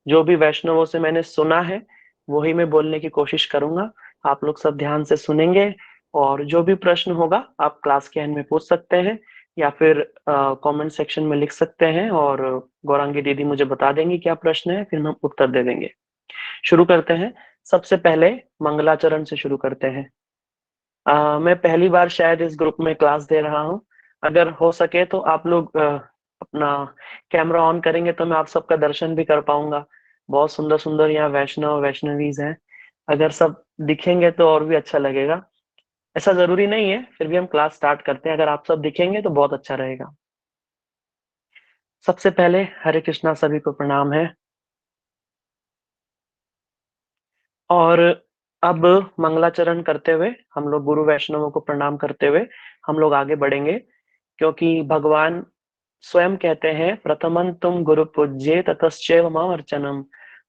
जो भी वैष्णवों से मैंने सुना है वही मैं बोलने की कोशिश करूंगा। आप लोग सब ध्यान से सुनेंगे और जो भी प्रश्न होगा आप क्लास के एंड में पूछ सकते हैं या फिर कमेंट सेक्शन में लिख सकते हैं और गौरांगी दीदी मुझे बता देंगी क्या प्रश्न है, फिर हम उत्तर दे देंगे। शुरू करते हैं। सबसे पहले मंगलाचरण से शुरू करते हैं। मैं पहली बार शायद इस ग्रुप में क्लास दे रहा हूँ। अगर हो सके तो आप लोग अपना कैमरा ऑन करेंगे तो मैं आप सबका दर्शन भी कर पाऊंगा। बहुत सुंदर सुंदर यहाँ वैष्णव वैष्णवीज हैं। अगर सब दिखेंगे तो और भी अच्छा लगेगा। ऐसा जरूरी नहीं है, फिर भी हम क्लास स्टार्ट करते हैं। अगर आप सब दिखेंगे तो बहुत अच्छा रहेगा। सबसे पहले हरे कृष्णा, सभी को प्रणाम है। और अब मंगलाचरण करते हुए हम लोग गुरु वैष्णवों को प्रणाम करते हुए हम लोग आगे बढ़ेंगे, क्योंकि भगवान स्वयं कहते हैं प्रथमं तुम गुरु पूज्ये ततश्चैव माम अर्चनम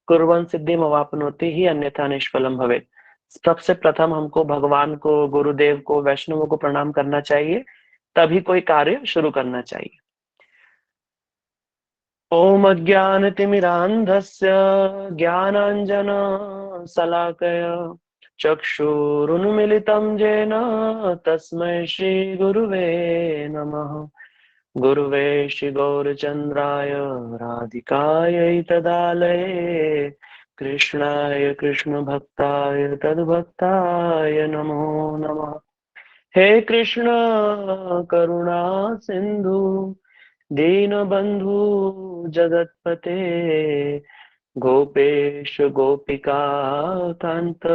कुर्वन् सिद्धिम अवाप्नोति ही अन्यथा निष्फलम भवेत्। सबसे प्रथम हमको भगवान को, गुरुदेव को, वैष्णवों को प्रणाम करना चाहिए, तभी कोई कार्य शुरू करना चाहिए। ओम अज्ञानतिमिरान्धस्य ज्ञानाञ्जन शलाकया चक्षुरुन्मिलितं येन तस्मै श्रीगुरुवे नमः। गुरुवे श्रीगौरचन्द्राय राधिकायै तदालये कृष्णाय कृष्णभक्ताय तद्भक्ताय नमो नमः। हे कृष्ण करुणा सिन्धु दीनबन्धु जगत्पते गोपेश गोपिका कान्त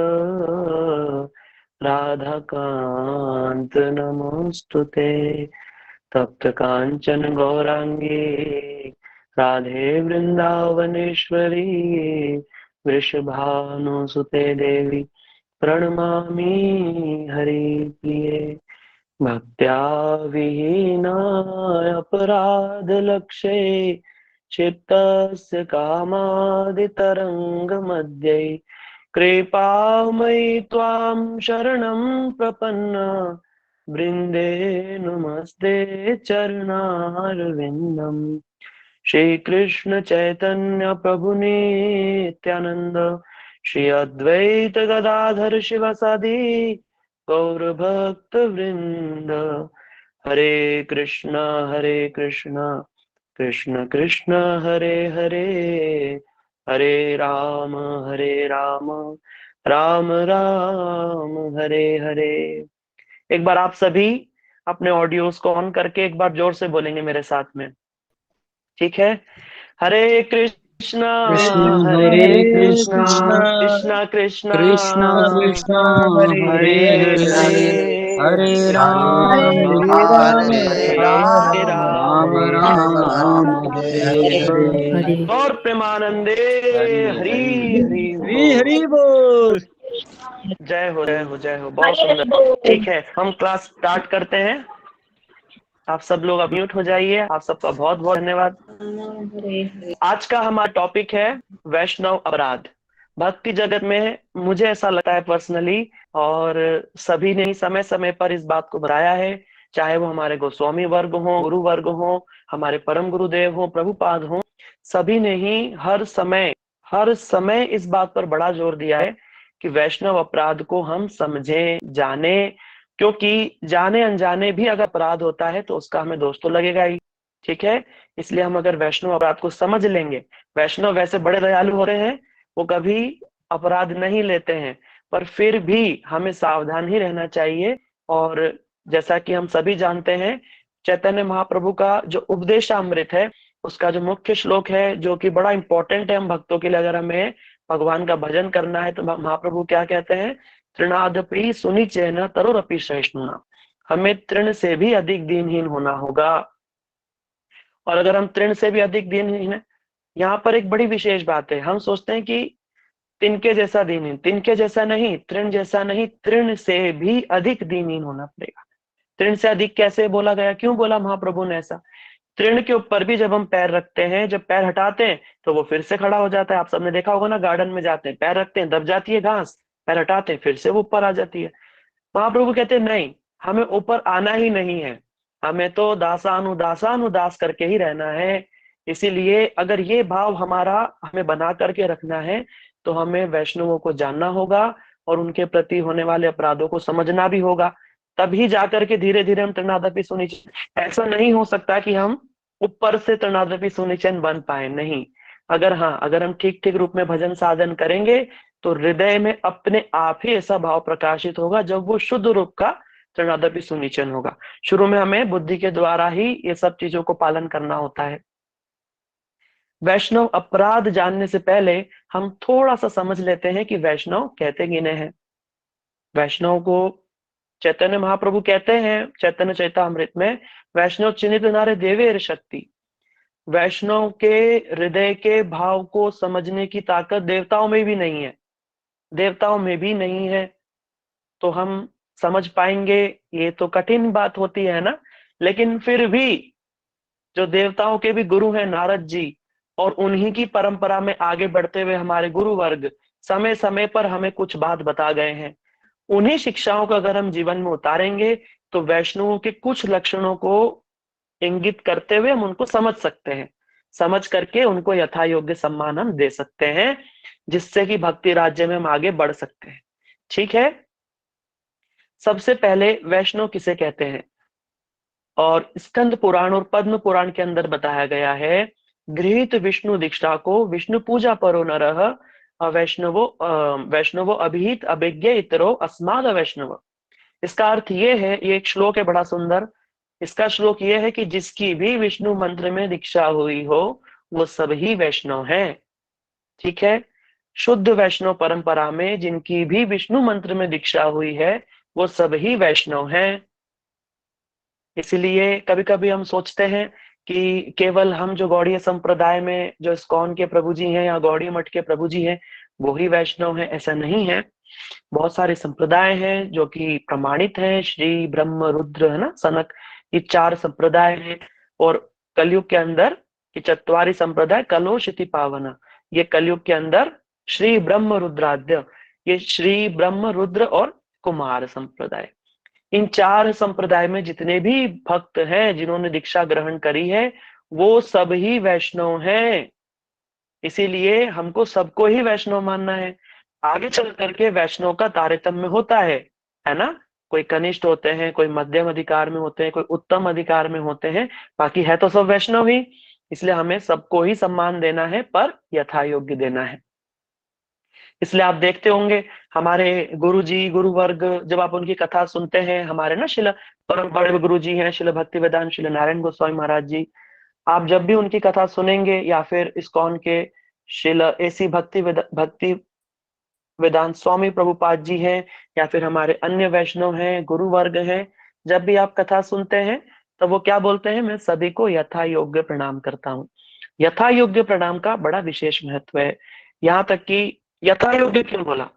राधाकान्त नमोऽस्तुते। तप्त कांचन गौरांगी राधे वृंदावनेश्वरी वृषभानुसुते देवी प्रणमामि हरिप्रिये। भक्त्या विहीनाय अपराधलक्षे चित्तस्य कामादितरङ्गमध्ये कृपामयि त्वां शरणं प्रपन्ना वृन्दे नमस्ते चरणारविन्दम्। श्री कृष्ण चैतन्य प्रभु नित्यानंद श्री अद्वैत गदाधर शिवासादि गौर भक्त वृंद। हरे कृष्ण कृष्ण कृष्ण हरे हरे, हरे राम राम राम हरे हरे। एक बार आप सभी अपने ऑडियोज को ऑन करके एक बार जोर से बोलेंगे मेरे साथ में, ठीक है? हरे कृष्णा कृष्ण हरे हरे कृष्णा कृष्ण कृष्णा कृष्णा कृष्ण कृष्ण हरे हरे हरे हरे हरे हरे राम राम राम राम राम राम हरे हरे हरे और प्रेमानंदे हरि हरि हरि हरि हरि बोल। हरि बोल। जय हो जय हो जय हो, बहुत सुंदर। ठीक है, हम क्लास स्टार्ट करते हैं। आप सब लोग अब म्यूट हो जाइए। आप सबका बहुत बहुत धन्यवाद। आज का हमारा टॉपिक है वैष्णव अपराध। भक्ति जगत में मुझे ऐसा लगता है पर्सनली, और सभी ने समय समय पर इस बात को बताया है, चाहे वो हमारे गोस्वामी वर्ग हो, गुरु वर्ग हो, हमारे परम गुरुदेव हो, प्रभुपाद हो, सभी ने ही हर समय इस बात पर बड़ा जोर दिया है कि वैष्णव अपराध को हम समझें, जाने, क्योंकि जाने अनजाने भी अगर अपराध होता है तो उसका हमें दोष तो लगेगा ही। ठीक है, इसलिए हम अगर वैष्णव अपराध को समझ लेंगे, वैष्णव वैसे बड़े दयालु होते हैं, वो कभी अपराध नहीं लेते हैं, पर फिर भी हमें सावधान ही रहना चाहिए। और जैसा कि हम सभी जानते हैं, चैतन्य महाप्रभु का जो उपदेशामृत है, उसका जो मुख्य श्लोक है, जो कि बड़ा इंपॉर्टेंट है हम भक्तों के लिए, अगर हमें भगवान का भजन करना है तो महाप्रभु क्या कहते हैं? तृणादपि सुनिचैन तरुरपि सहिष्णुना। हमें तृण से भी अधिक दीनहीन होना होगा। और अगर हम तृण से भी अधिक दीनहीन है, यहाँ पर एक बड़ी विशेष बात है, हम सोचते हैं कि तिनके जैसा दीनहीन, तिनके जैसा नहीं, तृण जैसा नहीं, तृण से भी अधिक दीनहीन होना पड़ेगा। तृण से अधिक कैसे बोला गया, क्यों बोला महाप्रभु ने ऐसा? तृण के ऊपर भी जब हम पैर रखते हैं, जब पैर हटाते हैं तो वो फिर से खड़ा हो जाता है। आप सबने देखा होगा ना, गार्डन में जाते हैं, पैर रखते हैं, दब जाती है घास, पैर हटाते हैं फिर से वो ऊपर आ जाती है। महाप्रभु कहते हैं नहीं, हमें ऊपर आना ही नहीं है, हमें तो दासानुदास करके ही रहना है। इसीलिए अगर ये भाव हमारा हमें बना करके रखना है तो हमें वैष्णवों को जानना होगा और उनके प्रति होने वाले अपराधों को समझना भी होगा। तभी जाकर के धीरे धीरे हम त्रिनादपि सुनिचैन, ऐसा नहीं हो सकता कि हम ऊपर से त्रिनादपि सुनिचैन बन पाए, नहीं। अगर हम ठीक ठीक रूप में भजन साधन करेंगे तो हृदय में अपने आप ही ऐसा भाव प्रकाशित होगा जब वो शुद्ध रूप का त्रिनादपि सुनिचैन होगा। शुरू में हमें बुद्धि के द्वारा ही ये सब चीजों को पालन करना होता है। वैष्णव अपराध जानने से पहले हम थोड़ा सा समझ लेते हैं कि वैष्णव कहते किन्हे हैं। वैष्णव को चैतन्य महाप्रभु कहते हैं चैतन्य चैतामृत में, वैष्णव चिन्हित नारे देवेर शक्ति। वैष्णव के हृदय के भाव को समझने की ताकत देवताओं में भी नहीं है, देवताओं में भी नहीं है। तो हम समझ पाएंगे, ये तो कठिन बात होती है ना। लेकिन फिर भी जो देवताओं के भी गुरु हैं नारद जी, और उन्हीं की परंपरा में आगे बढ़ते हुए हमारे गुरु वर्ग समय समय पर हमें कुछ बात बता गए हैं। उन्हीं शिक्षाओं को अगर हम जीवन में उतारेंगे तो वैष्णवों के कुछ लक्षणों को इंगित करते हुए हम उनको समझ सकते हैं, समझ करके उनको यथा योग्य सम्मान हम दे सकते हैं, जिससे कि भक्ति राज्य में हम आगे बढ़ सकते हैं। ठीक है। सबसे पहले वैष्णव किसे कहते हैं, और स्कंद पुराण और पद्म पुराण के अंदर बताया गया है, गृहीत विष्णु दीक्षा को विष्णु पूजा परो नरः वैष्णवो अभिहित अभिज्ञ इतरो अस्माद वैष्णव। इसका अर्थ ये है, ये एक श्लोक है बड़ा सुंदर। इसका श्लोक ये है कि जिसकी भी विष्णु मंत्र में दीक्षा हुई हो वो सब ही वैष्णव है। ठीक है। शुद्ध वैष्णव परंपरा में जिनकी भी विष्णु मंत्र में दीक्षा हुई है वो सब ही वैष्णव है। इसलिए कभी कभी हम सोचते हैं कि केवल हम जो गौड़ीय संप्रदाय में जो इस्कॉन के प्रभु जी हैं या गौड़ीय मठ के प्रभु जी हैं वो ही वैष्णव हैं, ऐसा नहीं है। बहुत सारे संप्रदाय हैं जो कि प्रमाणित हैं, श्री ब्रह्म रुद्र है ना सनक, ये 4 संप्रदाय हैं। और कलयुग के अंदर ये चतवारी संप्रदाय कलोशिति पावना, ये कलयुग के अंदर श्री ब्रह्म रुद्राद्य, ये श्री ब्रह्म रुद्र और कुमार संप्रदाय, इन 4 संप्रदाय में जितने भी भक्त हैं जिन्होंने दीक्षा ग्रहण करी है वो सब ही वैष्णव हैं। इसीलिए हमको सबको ही वैष्णव मानना है। आगे चल करके वैष्णव का तारतम्य होता है ना। कोई कनिष्ठ होते हैं, कोई मध्यम अधिकार में होते हैं, कोई उत्तम अधिकार में होते हैं, बाकी है तो सब वैष्णव ही। इसलिए हमें सबको ही सम्मान देना है, पर यथा योग्य देना है। इसलिए आप देखते होंगे हमारे गुरु जी गुरु वर्ग, जब आप उनकी कथा सुनते हैं, हमारे ना शिला परम बड़े गुरु जी हैं शिला भक्ति वेदांत शिला नारायण गोस्वामी महाराज जी, आप जब भी उनकी कथा सुनेंगे या फिर इस्कॉन के शिला ऐसी भक्ति वेदांत स्वामी प्रभुपाद जी हैं या फिर हमारे अन्य वैष्णव हैं गुरु वर्ग हैं, जब भी आप कथा सुनते हैं तो वो क्या बोलते हैं, मैं सभी को यथा योग्य प्रणाम करता हूँ। यथा योग्य प्रणाम का बड़ा विशेष महत्व है। यहाँ तक कि यथा योग्य क्यों बोला,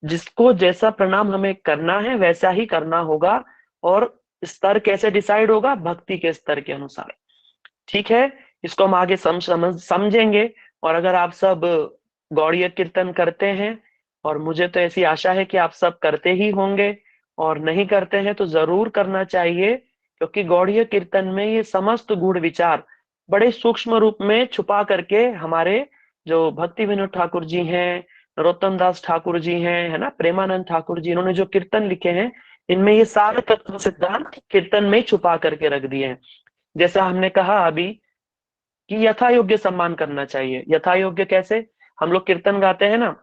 जिसको जैसा प्रणाम हमें करना है वैसा ही करना होगा, और स्तर कैसे डिसाइड होगा, भक्ति के स्तर के अनुसार। ठीक है। इसको हम आगे समझेंगे। और अगर आप सब गौड़ीय कीर्तन करते हैं, और मुझे तो ऐसी आशा है कि आप सब करते ही होंगे, और नहीं करते हैं तो जरूर करना चाहिए, क्योंकि गौड़ीय कीर्तन में ये समस्त गूढ़ विचार बड़े सूक्ष्म रूप में छुपा करके हमारे जो भक्ति विनोद ठाकुर जी हैं, नरोत्तम दास ठाकुर जी हैं, है ना, प्रेमानंद ठाकुर जी, इन्होंने जो कीर्तन लिखे हैं इनमें ये सारे तत्व सिद्धांत कीर्तन में छुपा करके रख दिए हैं। जैसा हमने कहा अभी कि यथा योग्य सम्मान करना चाहिए। यथा योग्य कैसे, हम लोग कीर्तन गाते हैं ना,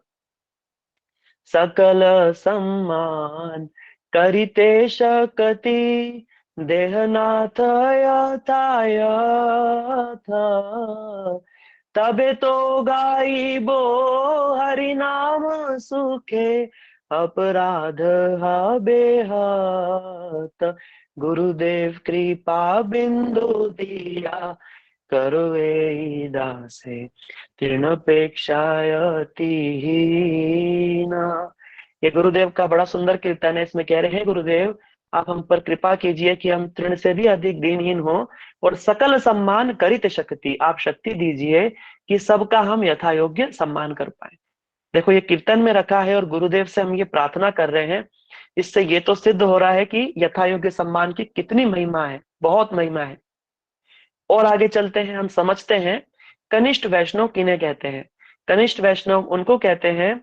सकल सम्मान करिते शकति देहनाथ यथायथ, तबे तो गाइबो हरि नाम सुखे अपराध हबे हत, गुरुदेव कृपा बिंदु दिया करुवे दासे तृणपेक्षायतिहीना। ये गुरुदेव का बड़ा सुंदर कीर्तन है। इसमें कह रहे हैं, गुरुदेव आप हम पर कृपा कीजिए कि हम तृण से भी अधिक दीनहीन हो, और सकल सम्मान करित शक्ति, आप शक्ति दीजिए कि सबका हम यथा योग्य सम्मान कर पाए। देखो ये कीर्तन में रखा है और गुरुदेव से हम ये प्रार्थना कर रहे हैं। इससे ये तो सिद्ध हो रहा है कि यथा योग्य सम्मान की कितनी महिमा है, बहुत महिमा है। और आगे चलते हैं, हम समझते हैं कनिष्ठ वैष्णव किन्हें कहते हैं। कनिष्ठ वैष्णव उनको कहते हैं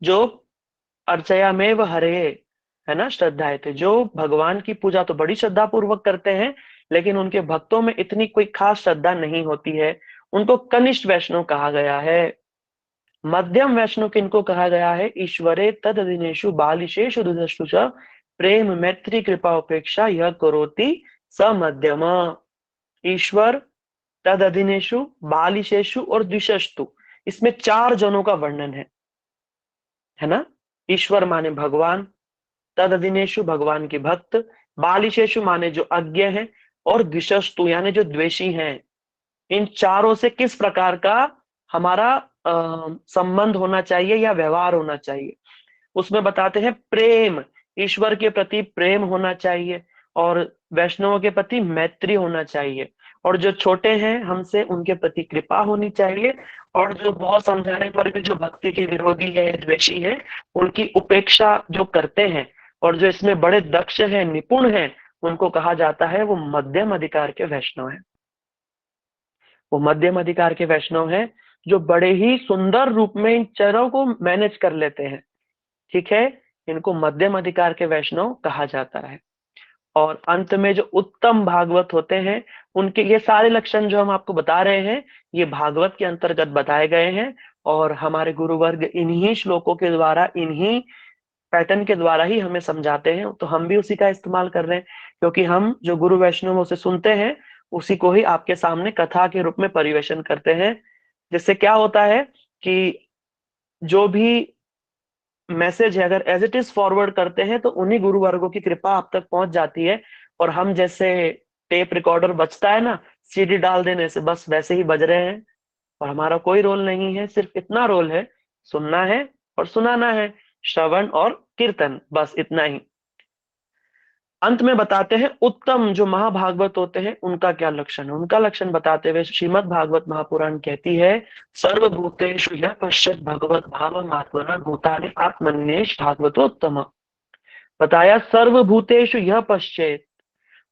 जो अर्चयामेव हरे, है ना, श्रद्धाए थे, जो भगवान की पूजा तो बड़ी श्रद्धा पूर्वक करते हैं, लेकिन उनके भक्तों में इतनी कोई खास श्रद्धा नहीं होती है, उनको कनिष्ठ वैष्णव कहा गया है। मध्यम वैष्णव किनको कहा गया है? ईश्वरे तद दिनेशु बालिशेषु दुदस्तु च प्रेम मैत्री कृपा उपेक्षा यह करोति स मध्यम। ईश्वर, तद अधिनेशु, बालिशेषु और द्विशस्तु, इसमें 4 जनों का वर्णन है ना। ईश्वर माने भगवान, तद अधिनेशु भगवान के भक्त, बालिशेषु माने जो अज्ञ हैं, और द्विशस्तु यानी जो द्वेषी हैं। इन चारों से किस प्रकार का हमारा संबंध होना चाहिए या व्यवहार होना चाहिए, उसमें बताते हैं प्रेम, ईश्वर के प्रति प्रेम होना चाहिए, और वैष्णवों के प्रति मैत्री होना चाहिए, और जो छोटे हैं हमसे उनके प्रति कृपा होनी चाहिए, और जो बहुत समझाने पर भी जो भक्ति के विरोधी है, द्वेषी है, उनकी उपेक्षा जो करते हैं, और जो इसमें बड़े दक्ष हैं, निपुण हैं, उनको कहा जाता है वो मध्यम अधिकार के वैष्णव है। वो मध्यम अधिकार के वैष्णव हैं जो बड़े ही सुंदर रूप में इन चरों को मैनेज कर लेते हैं, ठीक है। इनको मध्यम अधिकार के वैष्णव कहा जाता है। और अंत में जो उत्तम भागवत होते हैं, उनके ये सारे लक्षण जो हम आपको बता रहे हैं, ये भागवत के अंतर्गत बताए गए हैं, और हमारे गुरुवर्ग इन्हीं श्लोकों के द्वारा, इन्हीं पैटर्न के द्वारा ही हमें समझाते हैं, तो हम भी उसी का इस्तेमाल कर रहे हैं, क्योंकि हम जो गुरु वैष्णवों से सुनते हैं उसी को ही आपके सामने कथा के रूप में परिवेशन करते हैं। जिससे क्या होता है कि जो भी मैसेज है अगर एज इट इज फॉरवर्ड करते हैं तो उन्हीं गुरु वर्गों की कृपा आप तक पहुंच जाती है, और हम जैसे टेप रिकॉर्डर बजता है ना, सीडी डाल देने से बस वैसे ही बज रहे हैं, और हमारा कोई रोल नहीं है, सिर्फ इतना रोल है, सुनना है और सुनाना है, श्रवण और कीर्तन, बस इतना ही। अंत में बताते हैं उत्तम जो महाभागवत होते हैं उनका क्या लक्षण है। उनका लक्षण बताते हुए श्रीमद् भागवत महापुराण कहती है, सर्वभूतेषु यः पश्यत् भगवत भावमात्मना भूतानि आत्मन्येष भागवतोत्तम। बताया सर्वभूतेषु यः पश्येत,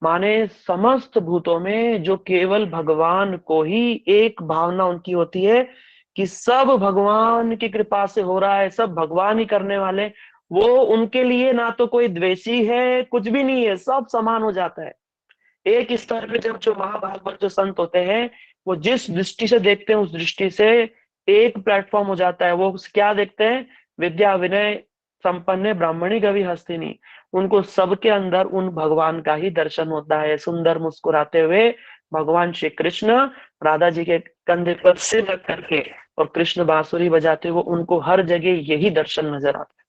माने समस्त भूतों में जो केवल भगवान को ही एक भावना उनकी होती है कि सब भगवान की कृपा से हो रहा है, सब भगवान ही करने वाले, वो उनके लिए ना तो कोई द्वेषी है, कुछ भी नहीं है, सब समान हो जाता है। एक स्तर पे जब जो महाभागवत जो संत होते हैं, वो जिस दृष्टि से देखते हैं उस दृष्टि से एक प्लेटफॉर्म हो जाता है। वो क्या देखते हैं? विद्या विनय संपन्न ब्राह्मणी गवि हस्तिनी, उनको सबके अंदर उन भगवान का ही दर्शन होता है। सुंदर मुस्कुराते हुए भगवान श्री कृष्ण राधा जी के कंधे पर सिर रख करके और कृष्ण बांसुरी बजाते हुए, उनको हर जगह यही दर्शन नजर आता है।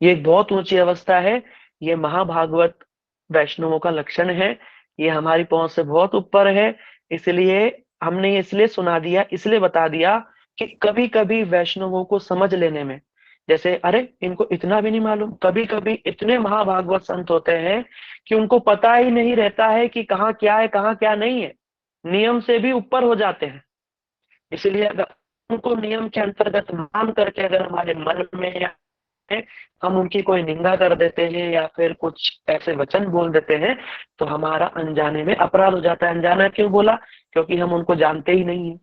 ये एक बहुत ऊंची अवस्था है, ये महाभागवत वैष्णवों का लक्षण है, ये हमारी पहुंच से बहुत ऊपर है। इसलिए हमने ये इसलिए सुना दिया, इसलिए बता दिया कि कभी कभी वैष्णवों को समझ लेने में, जैसे अरे इनको इतना भी नहीं मालूम, कभी कभी इतने महाभागवत संत होते हैं कि उनको पता ही नहीं रहता है कि कहाँ क्या है कहाँ क्या नहीं है, नियम से भी ऊपर हो जाते हैं। इसलिए अगर उनको नियम के अंतर्गत मान करके अगर हमारे मन में या हम उनकी कोई निंदा कर देते हैं या फिर कुछ ऐसे वचन बोल देते हैं, तो हमारा अनजाने में अपराध हो जाता है। अनजाना क्यों बोला? क्योंकि हम उनको जानते ही नहीं है,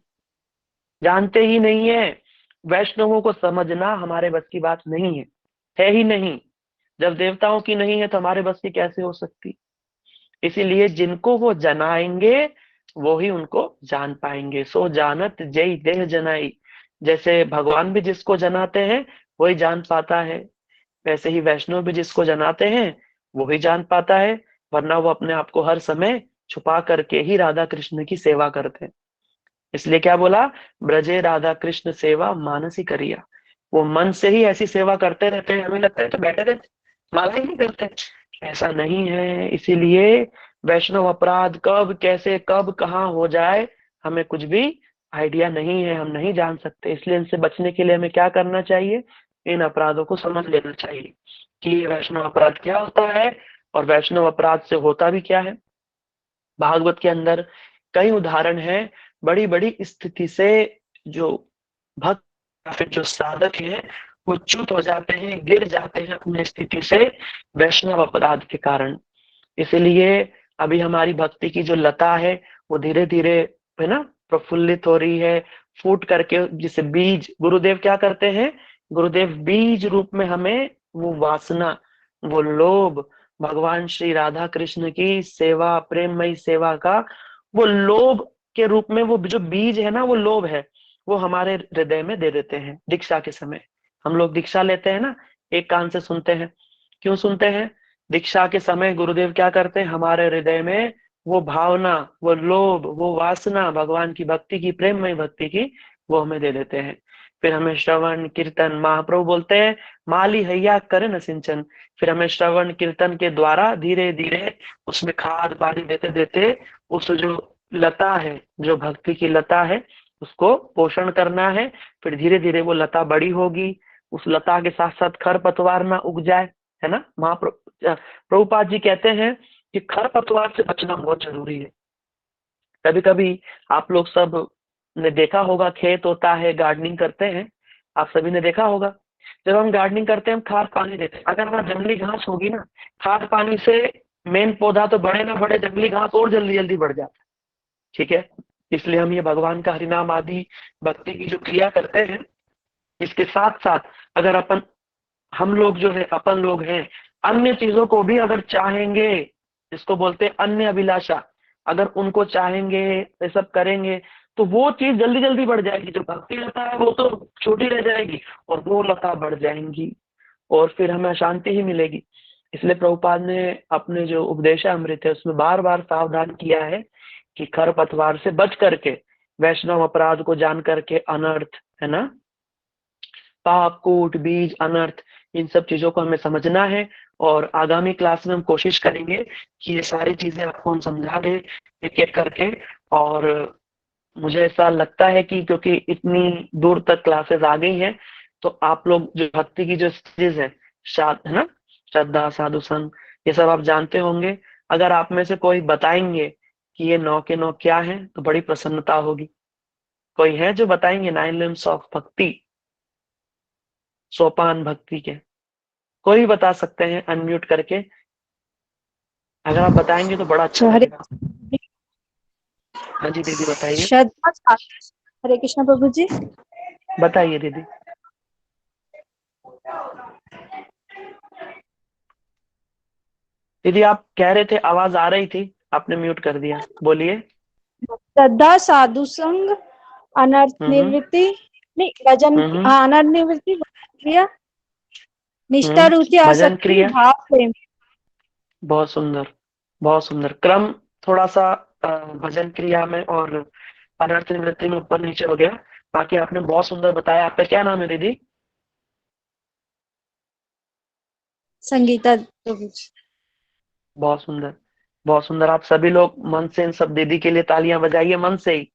जानते ही नहीं है। वैष्णवों को समझना हमारे बस की बात नहीं है ही नहीं। जब देवताओं की नहीं है तो हमारे बस की कैसे हो सकती? इसीलिए जिनको वो जनाएंगे वो ही उनको जान पाएंगे। सो जानत जय देह जनाई, जैसे भगवान भी जिसको जनाते हैं वही जान पाता है, वैसे ही वैष्णव भी जिसको जनाते हैं वो ही जान पाता है, वरना वो अपने आप को हर समय छुपा करके ही राधा कृष्ण की सेवा करते हैं। इसलिए क्या बोला? ब्रजे राधा कृष्ण सेवा मानसी करिया, वो मन से ही ऐसी सेवा करते रहते हैं, हमें लगता है तो बैठे रहते, माला ही नहीं करते, ऐसा नहीं है। इसीलिए वैष्णव अपराध कब कैसे कब कहाँ हो जाए हमें कुछ भी आइडिया नहीं है, हम नहीं जान सकते। इसलिए इनसे बचने के लिए हमें क्या करना चाहिए? इन अपराधों को समझ लेना चाहिए कि ये वैष्णव अपराध क्या होता है और वैष्णव अपराध से होता भी क्या है। भागवत के अंदर कई उदाहरण हैं, बड़ी बड़ी स्थिति से जो भक्त या फिर जो साधक है वो च्युत हो जाते हैं, गिर जाते हैं अपनी स्थिति से वैष्णव अपराध के कारण। इसलिए अभी हमारी भक्ति की जो लता है वो धीरे धीरे, है ना, प्रफुल्लित हो रही है, फूट करके, जिसे बीज गुरुदेव क्या करते हैं, गुरुदेव बीज रूप में हमें वो वासना, वो लोभ, भगवान श्री राधा कृष्ण की सेवा, प्रेममयी सेवा का वो लोभ के रूप में, वो जो बीज है ना, वो लोभ है, वो हमारे हृदय में दे देते हैं। दीक्षा के समय हम लोग दीक्षा लेते हैं ना, एक कान से सुनते हैं। क्यों सुनते हैं? दीक्षा के समय गुरुदेव क्या करते हैं, हमारे हृदय में वो भावना, वो लोभ, वो वासना भगवान की भक्ति की, प्रेममय भक्ति की, वो हमें दे देते हैं। फिर हमें श्रवण कीर्तन, महाप्रभु बोलते हैं माली हैया करे न सिंचन, फिर हमें श्रवण कीर्तन के द्वारा धीरे धीरे उसमें खाद पानी देते देते उस जो लता है, जो भक्ति की लता है, उसको पोषण करना है। फिर धीरे धीरे वो लता बड़ी होगी, उस लता के साथ साथ खरपतवार ना उग जाए, है ना। प्रभुपाद जी कहते हैं कि खरपतवार से बचना बहुत जरूरी है। कभी कभी आप लोग सब ने देखा होगा, खेत होता है, गार्डनिंग करते हैं, आप सभी ने देखा होगा, जब हम गार्डनिंग करते हैं हम खाद पानी देते हैं, अगर वहाँ जंगली घास होगी ना, खाद पानी से मेन पौधा तो बढ़े ना बढ़े, जंगली घास और जल्दी जल्दी बढ़ जाता है। ठीक है, इसलिए हम ये भगवान का हरिनाम आदि भक्ति की जो क्रिया करते हैं, इसके साथ साथ अगर अपन, हम लोग जो है, अपन लोग हैं, अन्य चीजों को भी अगर चाहेंगे, जिसको बोलते हैं अन्य अभिलाषा, अगर उनको चाहेंगे, ये सब करेंगे, तो वो चीज जल्दी जल्दी बढ़ जाएगी। जो भक्ति लता है वो तो छोटी रह जाएगी, और वो लता बढ़ जाएंगी, और फिर हमें शांति ही मिलेगी। इसलिए प्रभुपाद ने अपने जो उपदेश अमृत है उसमें बार बार सावधान किया है कि खरपतवार से बच करके, वैष्णव अपराध को जान करके, अनर्थ, है ना, पाप, कूट, बीज, अनर्थ, इन सब चीजों को हमें समझना है। और आगामी क्लास में हम कोशिश करेंगे कि ये सारी चीजें आपको हम समझा दें एक एक करके। और मुझे ऐसा लगता है कि क्योंकि इतनी दूर तक क्लासेस आ गई हैं, तो आप लोग जो भक्ति की जो स्टेज है, है ना, श्रद्धा, साधु संग, ये सब आप जानते होंगे। अगर आप में से कोई बताएंगे कि ये 9 के 9 क्या है, तो बड़ी प्रसन्नता होगी। कोई है जो बताएंगे 9 लिम्स ऑफ भक्ति, सोपान भक्ति के? कोई बता सकते हैं अनम्यूट करके? अगर आप बताएंगे तो बड़ा अच्छा हरे लगेगा। हाँ जी दीदी बताइए। श्रद्धा। हरे कृष्ण प्रभु जी। बताइए दीदी। दीदी आप कह रहे थे, आवाज आ रही थी, आपने म्यूट कर दिया, बोलिए। श्रद्धा, साधु संग, अनर्थ निवृत्ति, नहीं भजन, हाँ अनर्थ निवृत्ति, भजन क्रिया, निष्ठा, रुचि, भजन आसक्ति, क्रिया, भाव, प्रेम। बहुत सुंदर, बहुत सुंदर। क्रम थोड़ा सा भजन क्रिया में और अनर्थ निवृत्ति में ऊपर नीचे हो गया, बाकी आपने बहुत सुंदर बताया। आपका क्या नाम है दीदी? संगीता प्रभु जी। बहुत सुंदर, बहुत सुंदर। आप सभी लोग मन से इन सब दीदी के लिए तालियां बजाइए, मन से ही,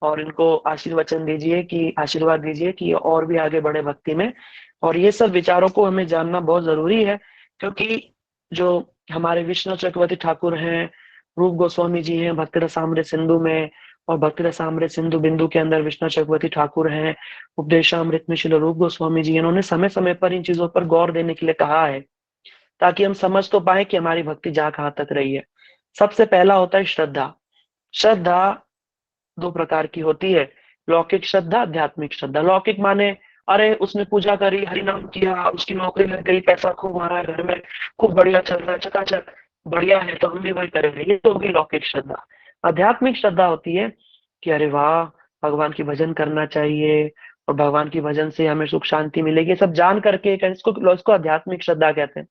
और इनको आशीर्वचन दीजिए, कि आशीर्वाद दीजिए कि ये और भी आगे बढ़े भक्ति में। और ये सब विचारों को हमें जानना बहुत जरूरी है, क्योंकि जो हमारे विष्णु चक्रवर्ती ठाकुर हैं, रूप गोस्वामी जी हैं भक्ति रसामृत सिंधु में, और भक्ति रसामृत सिंधु बिंदु के अंदर विष्णु चक्रवर्ती ठाकुर हैं, उपदेशामृत में श्री रूप गोस्वामी जी, इन्होंने समय समय पर इन चीजों पर गौर देने के लिए कहा है, ताकि हम समझ तो पाए कि हमारी भक्ति जा कहाँ तक रही है। सबसे पहला होता है श्रद्धा। श्रद्धा 2 प्रकार की होती है, लौकिक श्रद्धा, आध्यात्मिक श्रद्धा। लौकिक माने, अरे उसने पूजा करी, हरि नाम किया, उसकी नौकरी लग गई, पैसा खूब आ रहा है घर में, खूब बढ़िया चल रहा है, चकाचक, बढ़िया है, तो हम भी वही करेंगे, ये तो होगी लौकिक श्रद्धा। आध्यात्मिक श्रद्धा होती है कि अरे वाह, भगवान की भजन करना चाहिए, और भगवान की भजन से हमें सुख शांति मिलेगी, सब जान करके, इसको आध्यात्मिक श्रद्धा कहते हैं।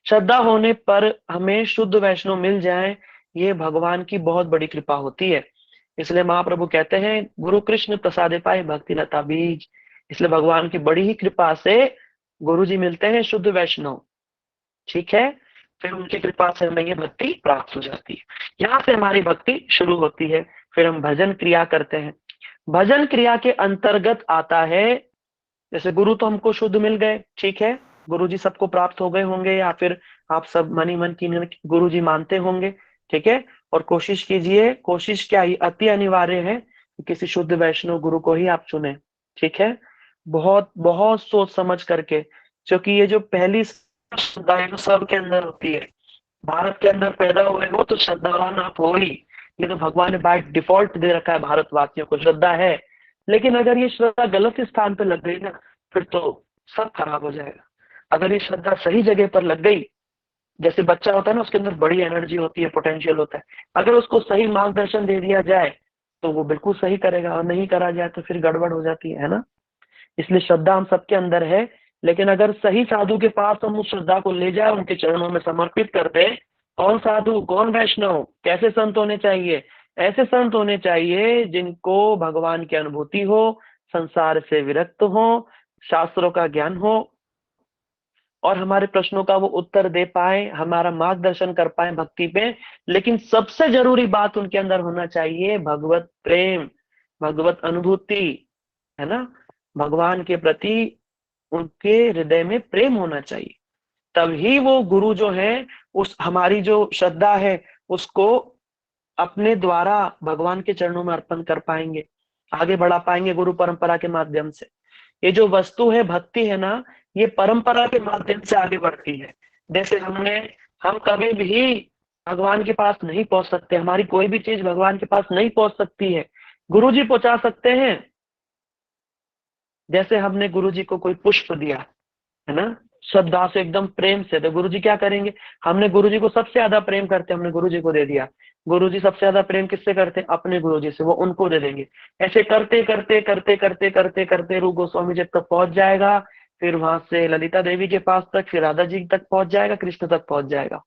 श्रद्धा होने पर हमें शुद्ध वैष्णव मिल जाए, ये भगवान की बहुत बड़ी कृपा होती है। इसलिए महाप्रभु कहते हैं गुरु कृष्ण प्रसादे पाए भक्ति लता बीज। इसलिए भगवान की बड़ी ही कृपा से गुरु जी मिलते हैं शुद्ध वैष्णव। ठीक है, फिर उनकी कृपा से हमें ये भक्ति प्राप्त हो जाती है। यहाँ से हमारी भक्ति शुरू होती है। फिर हम भजन क्रिया करते हैं। भजन क्रिया के अंतर्गत आता है, जैसे गुरु तो हमको शुद्ध मिल गए, ठीक है, गुरु जी सबको प्राप्त हो गए होंगे, या फिर आप सब मनी मन की गुरु जी मानते होंगे, ठीक है। और कोशिश कीजिए, कोशिश क्या, ये अति अनिवार्य है कि किसी शुद्ध वैष्णव गुरु को ही आप चुने, ठीक है, बहुत बहुत सोच समझ करके, क्योंकि ये जो पहली श्रद्धा है जो सबके अंदर होती है, भारत के अंदर पैदा हुए हो तो श्रद्धावान आप हो ही। ये तो भगवान ने बाय डिफॉल्ट दे रखा है भारतवासियों को, श्रद्धा है। लेकिन अगर ये श्रद्धा गलत स्थान पर लग गई ना, फिर तो सब खराब हो जाएगा। अगर ये श्रद्धा सही जगह पर लग गई, जैसे बच्चा होता है ना, उसके अंदर बड़ी एनर्जी होती है, पोटेंशियल होता है, अगर उसको सही मार्गदर्शन दे दिया जाए तो वो बिल्कुल सही करेगा, और नहीं करा जाए तो फिर गड़बड़ हो जाती है ना। इसलिए श्रद्धा हम सबके अंदर है, लेकिन अगर सही साधु के पास हम उस श्रद्धा को ले जाए, उनके चरणों में समर्पित कर दे, कौन साधु, कौन वैष्णव, कैसे संत होने चाहिए? ऐसे संत होने चाहिए जिनको भगवान की अनुभूति हो, संसार से विरक्त हो, शास्त्रों का ज्ञान हो, और हमारे प्रश्नों का वो उत्तर दे पाए, हमारा मार्गदर्शन कर पाए भक्ति पे। लेकिन सबसे जरूरी बात उनके अंदर होना चाहिए भगवत प्रेम, भगवत अनुभूति, है ना। भगवान के प्रति उनके हृदय में प्रेम होना चाहिए, तभी वो गुरु जो है, उस हमारी जो श्रद्धा है उसको अपने द्वारा भगवान के चरणों में अर्पण कर पाएंगे, आगे बढ़ा पाएंगे गुरु परंपरा के माध्यम से। ये जो वस्तु है, भक्ति है ना, ये परंपरा के माध्यम से आगे बढ़ती है। जैसे हम कभी भी भगवान के पास नहीं पहुंच सकते, हमारी कोई भी चीज भगवान के पास नहीं पहुंच सकती है, गुरु जी पहुंचा सकते हैं। जैसे हमने गुरु जी को कोई पुष्प दिया, है ना, श्रद्धा से एकदम प्रेम से, तो गुरु जी क्या करेंगे? हमने गुरु जी को सबसे ज्यादा प्रेम करते, हमने गुरु जी को दे दिया। गुरु जी सबसे ज्यादा प्रेम किससे करते? अपने गुरु जी से, वो उनको दे देंगे। ऐसे करते करते करते करते करते करते रूप गोस्वामी जी तक पहुंच जाएगा, फिर वहां से ललिता देवी के पास तक, फिर राधा जी तक पहुंच जाएगा, कृष्ण तक पहुंच जाएगा।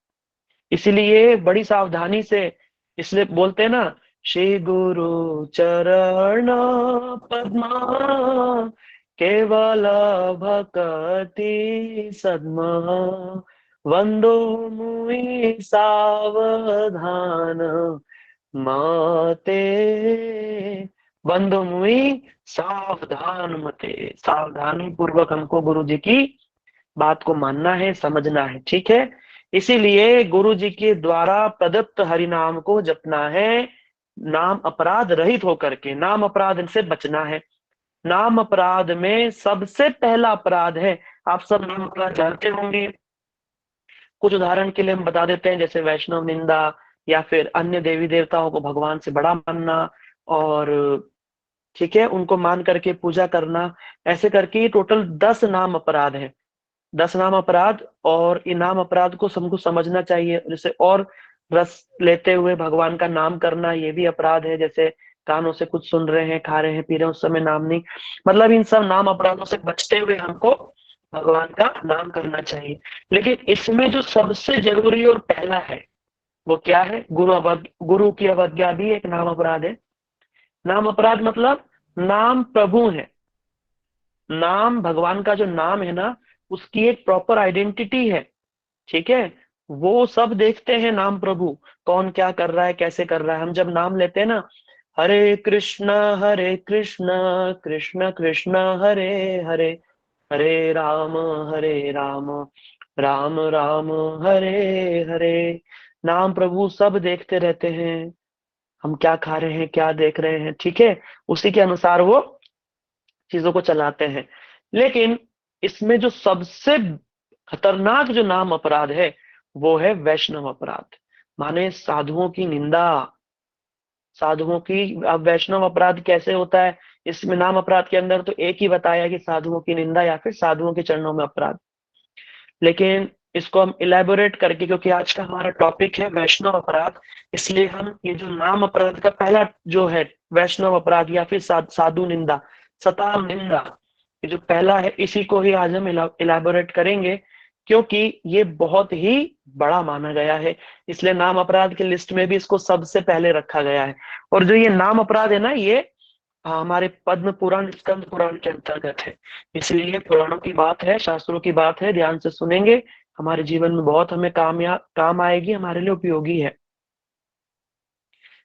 इसीलिए बड़ी सावधानी से, इसलिए बोलते हैं ना, श्री गुरु चरण पद्मा केवल भक्ति सद्मा वंदो मुई सावधान मते, बंधु मुई सावधान मते। सावधानी पूर्वक हमको गुरु जी की बात को मानना है, समझना है, ठीक है। इसीलिए गुरु जी के द्वारा प्रदत्त हरि नाम को जपना है, नाम अपराध रहित होकर के, नाम अपराध से बचना है। नाम अपराध में सबसे पहला अपराध है, आप सब नाम अपराध जानते होंगे। कुछ उदाहरण के लिए हम बता देते हैं, जैसे वैष्णव निंदा, या फिर अन्य देवी देवताओं को भगवान से बड़ा मानना, और ठीक है, उनको मान करके पूजा करना। ऐसे करके टोटल 10 नाम अपराध है, 10 नाम अपराध। और इनाम अपराध को हमको समझना चाहिए, जैसे और रस लेते हुए भगवान का नाम करना, ये भी अपराध है। जैसे कानों से कुछ सुन रहे हैं, खा रहे हैं, पी रहे हैं, उस समय नाम नहीं, मतलब इन सब नाम अपराधों से बचते हुए हमको भगवान का नाम करना चाहिए। लेकिन इसमें जो सबसे जरूरी और पहला है वो क्या है? गुरु की अवज्ञा भी एक नाम अपराध है। नाम अपराध मतलब नाम प्रभु है, नाम भगवान का जो नाम है ना, उसकी एक प्रॉपर आइडेंटिटी है, ठीक है। वो सब देखते हैं नाम प्रभु कौन क्या कर रहा है, कैसे कर रहा है। हम जब नाम लेते हैं ना, हरे कृष्ण कृष्ण कृष्ण हरे हरे, हरे राम राम राम राम हरे हरे, नाम प्रभु सब देखते रहते हैं, हम क्या खा रहे हैं, क्या देख रहे हैं, ठीक है, उसी के अनुसार वो चीजों को चलाते हैं। लेकिन इसमें जो सबसे खतरनाक जो नाम अपराध है वो है वैष्णव अपराध, माने साधुओं की निंदा, साधुओं की। अब वैष्णव अपराध कैसे होता है? इसमें नाम अपराध के अंदर तो एक ही बताया कि साधुओं की निंदा या फिर साधुओं के चरणों में अपराध, लेकिन इसको हम इलेबोरेट करके, क्योंकि आज का हमारा टॉपिक है वैष्णव अपराध, इसलिए हम ये जो नाम अपराध का पहला जो है वैष्णव अपराध या फिर साधु निंदा, सताम निंदा, ये जो पहला है इसी को ही आज हम इलेबोरेट करेंगे, क्योंकि ये बहुत ही बड़ा माना गया है, इसलिए नाम अपराध की लिस्ट में भी इसको सबसे पहले रखा गया है। और जो ये नाम अपराध है ना, ये हमारे पद्म पुराण, स्कंद पुराण के अंतर्गत है। इसलिए पुराणों की बात है, शास्त्रों की बात है, ध्यान से सुनेंगे, हमारे जीवन में बहुत हमें काम आएगी, हमारे लिए उपयोगी है।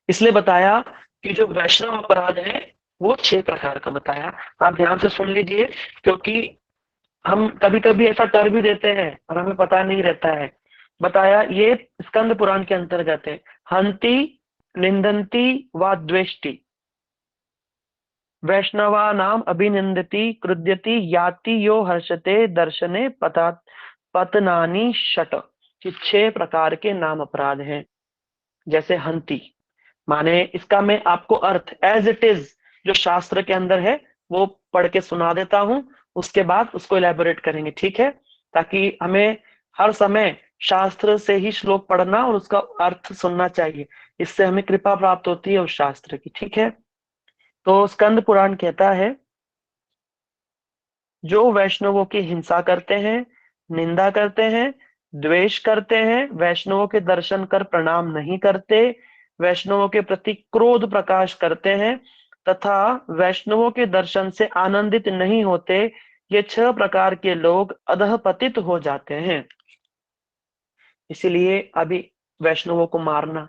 इसलिए बताया कि जो वैष्णव अपराध है वो 6 प्रकार का बताया। आप ध्यान से सुन लीजिए, क्योंकि हम कभी कभी ऐसा कर भी देते हैं और हमें पता नहीं रहता है। बताया ये स्कंद पुराण के अंतर्गत है। हंति निंदंती व द्वेष्टि वैष्णवा नाम अभिनिंदति क्रुद्यति याति यो हर्षते दर्शने पतनानि षट, कि 6 प्रकार के नाम अपराध हैं। जैसे हंती, माने इसका मैं आपको अर्थ एज इट इज जो शास्त्र के अंदर है वो पढ़ के सुना देता हूं, उसके बाद उसको इलेबोरेट करेंगे, ठीक है? ताकि हमें हर समय शास्त्र से ही श्लोक पढ़ना और उसका अर्थ सुनना चाहिए, इससे हमें कृपा प्राप्त होती है उस शास्त्र की, ठीक है? तो स्कंद पुराण कहता है, जो वैष्णवों की हिंसा करते हैं, निंदा करते हैं, द्वेष करते हैं, वैष्णवों के दर्शन कर प्रणाम नहीं करते, वैष्णवों के प्रति क्रोध प्रकाश करते हैं तथा वैष्णवों के दर्शन से आनंदित नहीं होते, ये 6 प्रकार के लोग अधःपतित हो जाते हैं। इसलिए अभी वैष्णवों को मारना,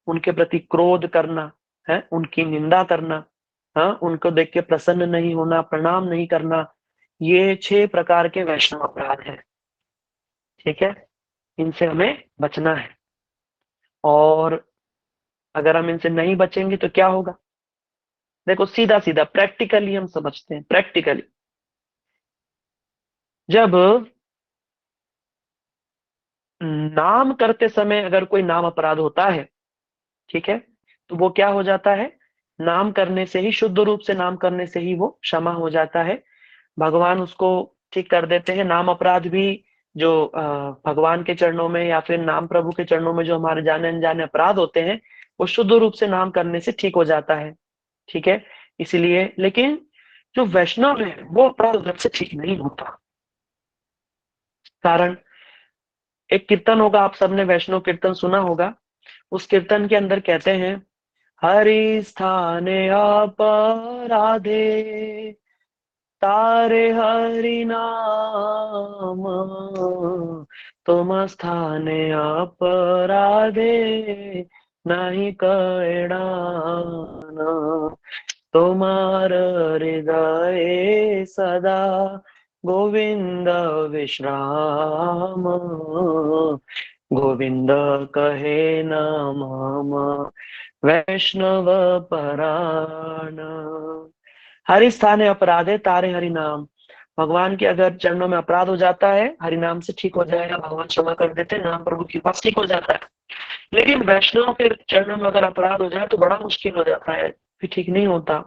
उनके प्रति क्रोध करना है, उनकी निंदा करना, हाँ, उनको देख के प्रसन्न नहीं होना, प्रणाम नहीं करना, ये 6 प्रकार के वैष्णव अपराध है, ठीक है? इनसे हमें बचना है। और अगर हम इनसे नहीं बचेंगे तो क्या होगा? देखो सीधा सीधा प्रैक्टिकली हम समझते हैं। प्रैक्टिकली जब नाम करते समय अगर कोई नाम अपराध होता है, ठीक है, तो वो क्या हो जाता है? नाम करने से ही, शुद्ध रूप से नाम करने से ही वो क्षमा हो जाता है, भगवान उसको ठीक कर देते हैं। नाम अपराध भी जो भगवान के चरणों में या फिर नाम प्रभु के चरणों में जो हमारे जाने अनजाने अपराध होते हैं, वो शुद्ध रूप से नाम करने से ठीक हो जाता है, ठीक है? इसीलिए, लेकिन जो वैष्णव है वो अपराध उधर से ठीक नहीं होता। कारण, एक कीर्तन होगा, आप सबने वैष्णव कीर्तन सुना होगा, उस कीर्तन के अंदर कहते हैं, हरि स्थाने अपराधे तारे हरि नाम, तुम स्थाने अपराधे नहीं कैडान, तुम्हार हृदय सदा गोविंद विश्राम, गोविंद कहे नाम वैष्णव पराण। हरि स्थाने अपराधे तारे हरि नाम, भगवान के अगर चरणों में अपराध हो जाता है, हरि नाम से ठीक हो जाएगा, भगवान क्षमा कर देते हैं, नाम प्रभु के पास ठीक हो जाता है। लेकिन वैष्णव के चरणों में अगर अपराध हो जाए तो बड़ा मुश्किल हो जाता है, फिर ठीक नहीं होता।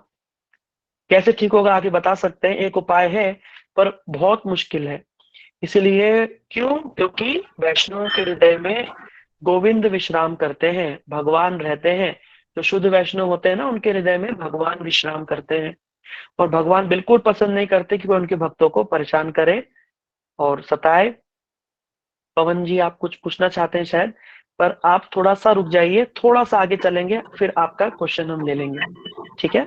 कैसे ठीक होगा आगे बता सकते हैं, एक उपाय है पर बहुत मुश्किल है। इसलिए क्यों? क्योंकि वैष्णव के हृदय में गोविंद विश्राम करते हैं, भगवान रहते हैं। जो शुद्ध वैष्णव होते हैं ना, उनके हृदय में भगवान विश्राम करते हैं, और भगवान बिल्कुल पसंद नहीं करते कि वो उनके भक्तों को परेशान करे और सताए। पवन जी आप कुछ पूछना चाहते हैं शायद, पर आप थोड़ा सा रुक जाइए, थोड़ा सा आगे चलेंगे, फिर आपका क्वेश्चन हम ले लेंगे, ठीक है?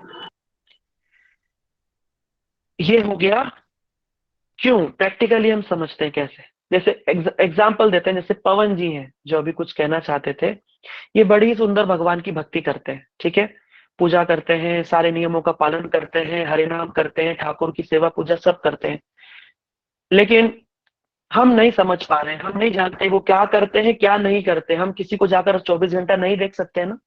ये हो गया क्यों, प्रैक्टिकली हम समझते हैं कैसे। जैसे एग्जाम्पल देते हैं, जैसे पवन जी हैं जो अभी कुछ कहना चाहते थे, ये बड़ी ही सुंदर भगवान की भक्ति करते हैं, ठीक है, पूजा करते हैं, सारे नियमों का पालन करते हैं, हरि नाम करते हैं, ठाकुर की सेवा पूजा सब करते हैं, लेकिन हम नहीं समझ पा रहे हैं, हम नहीं जानते वो क्या करते हैं क्या नहीं करते। हम किसी को जाकर 24 घंटा नहीं देख सकते हैं ना।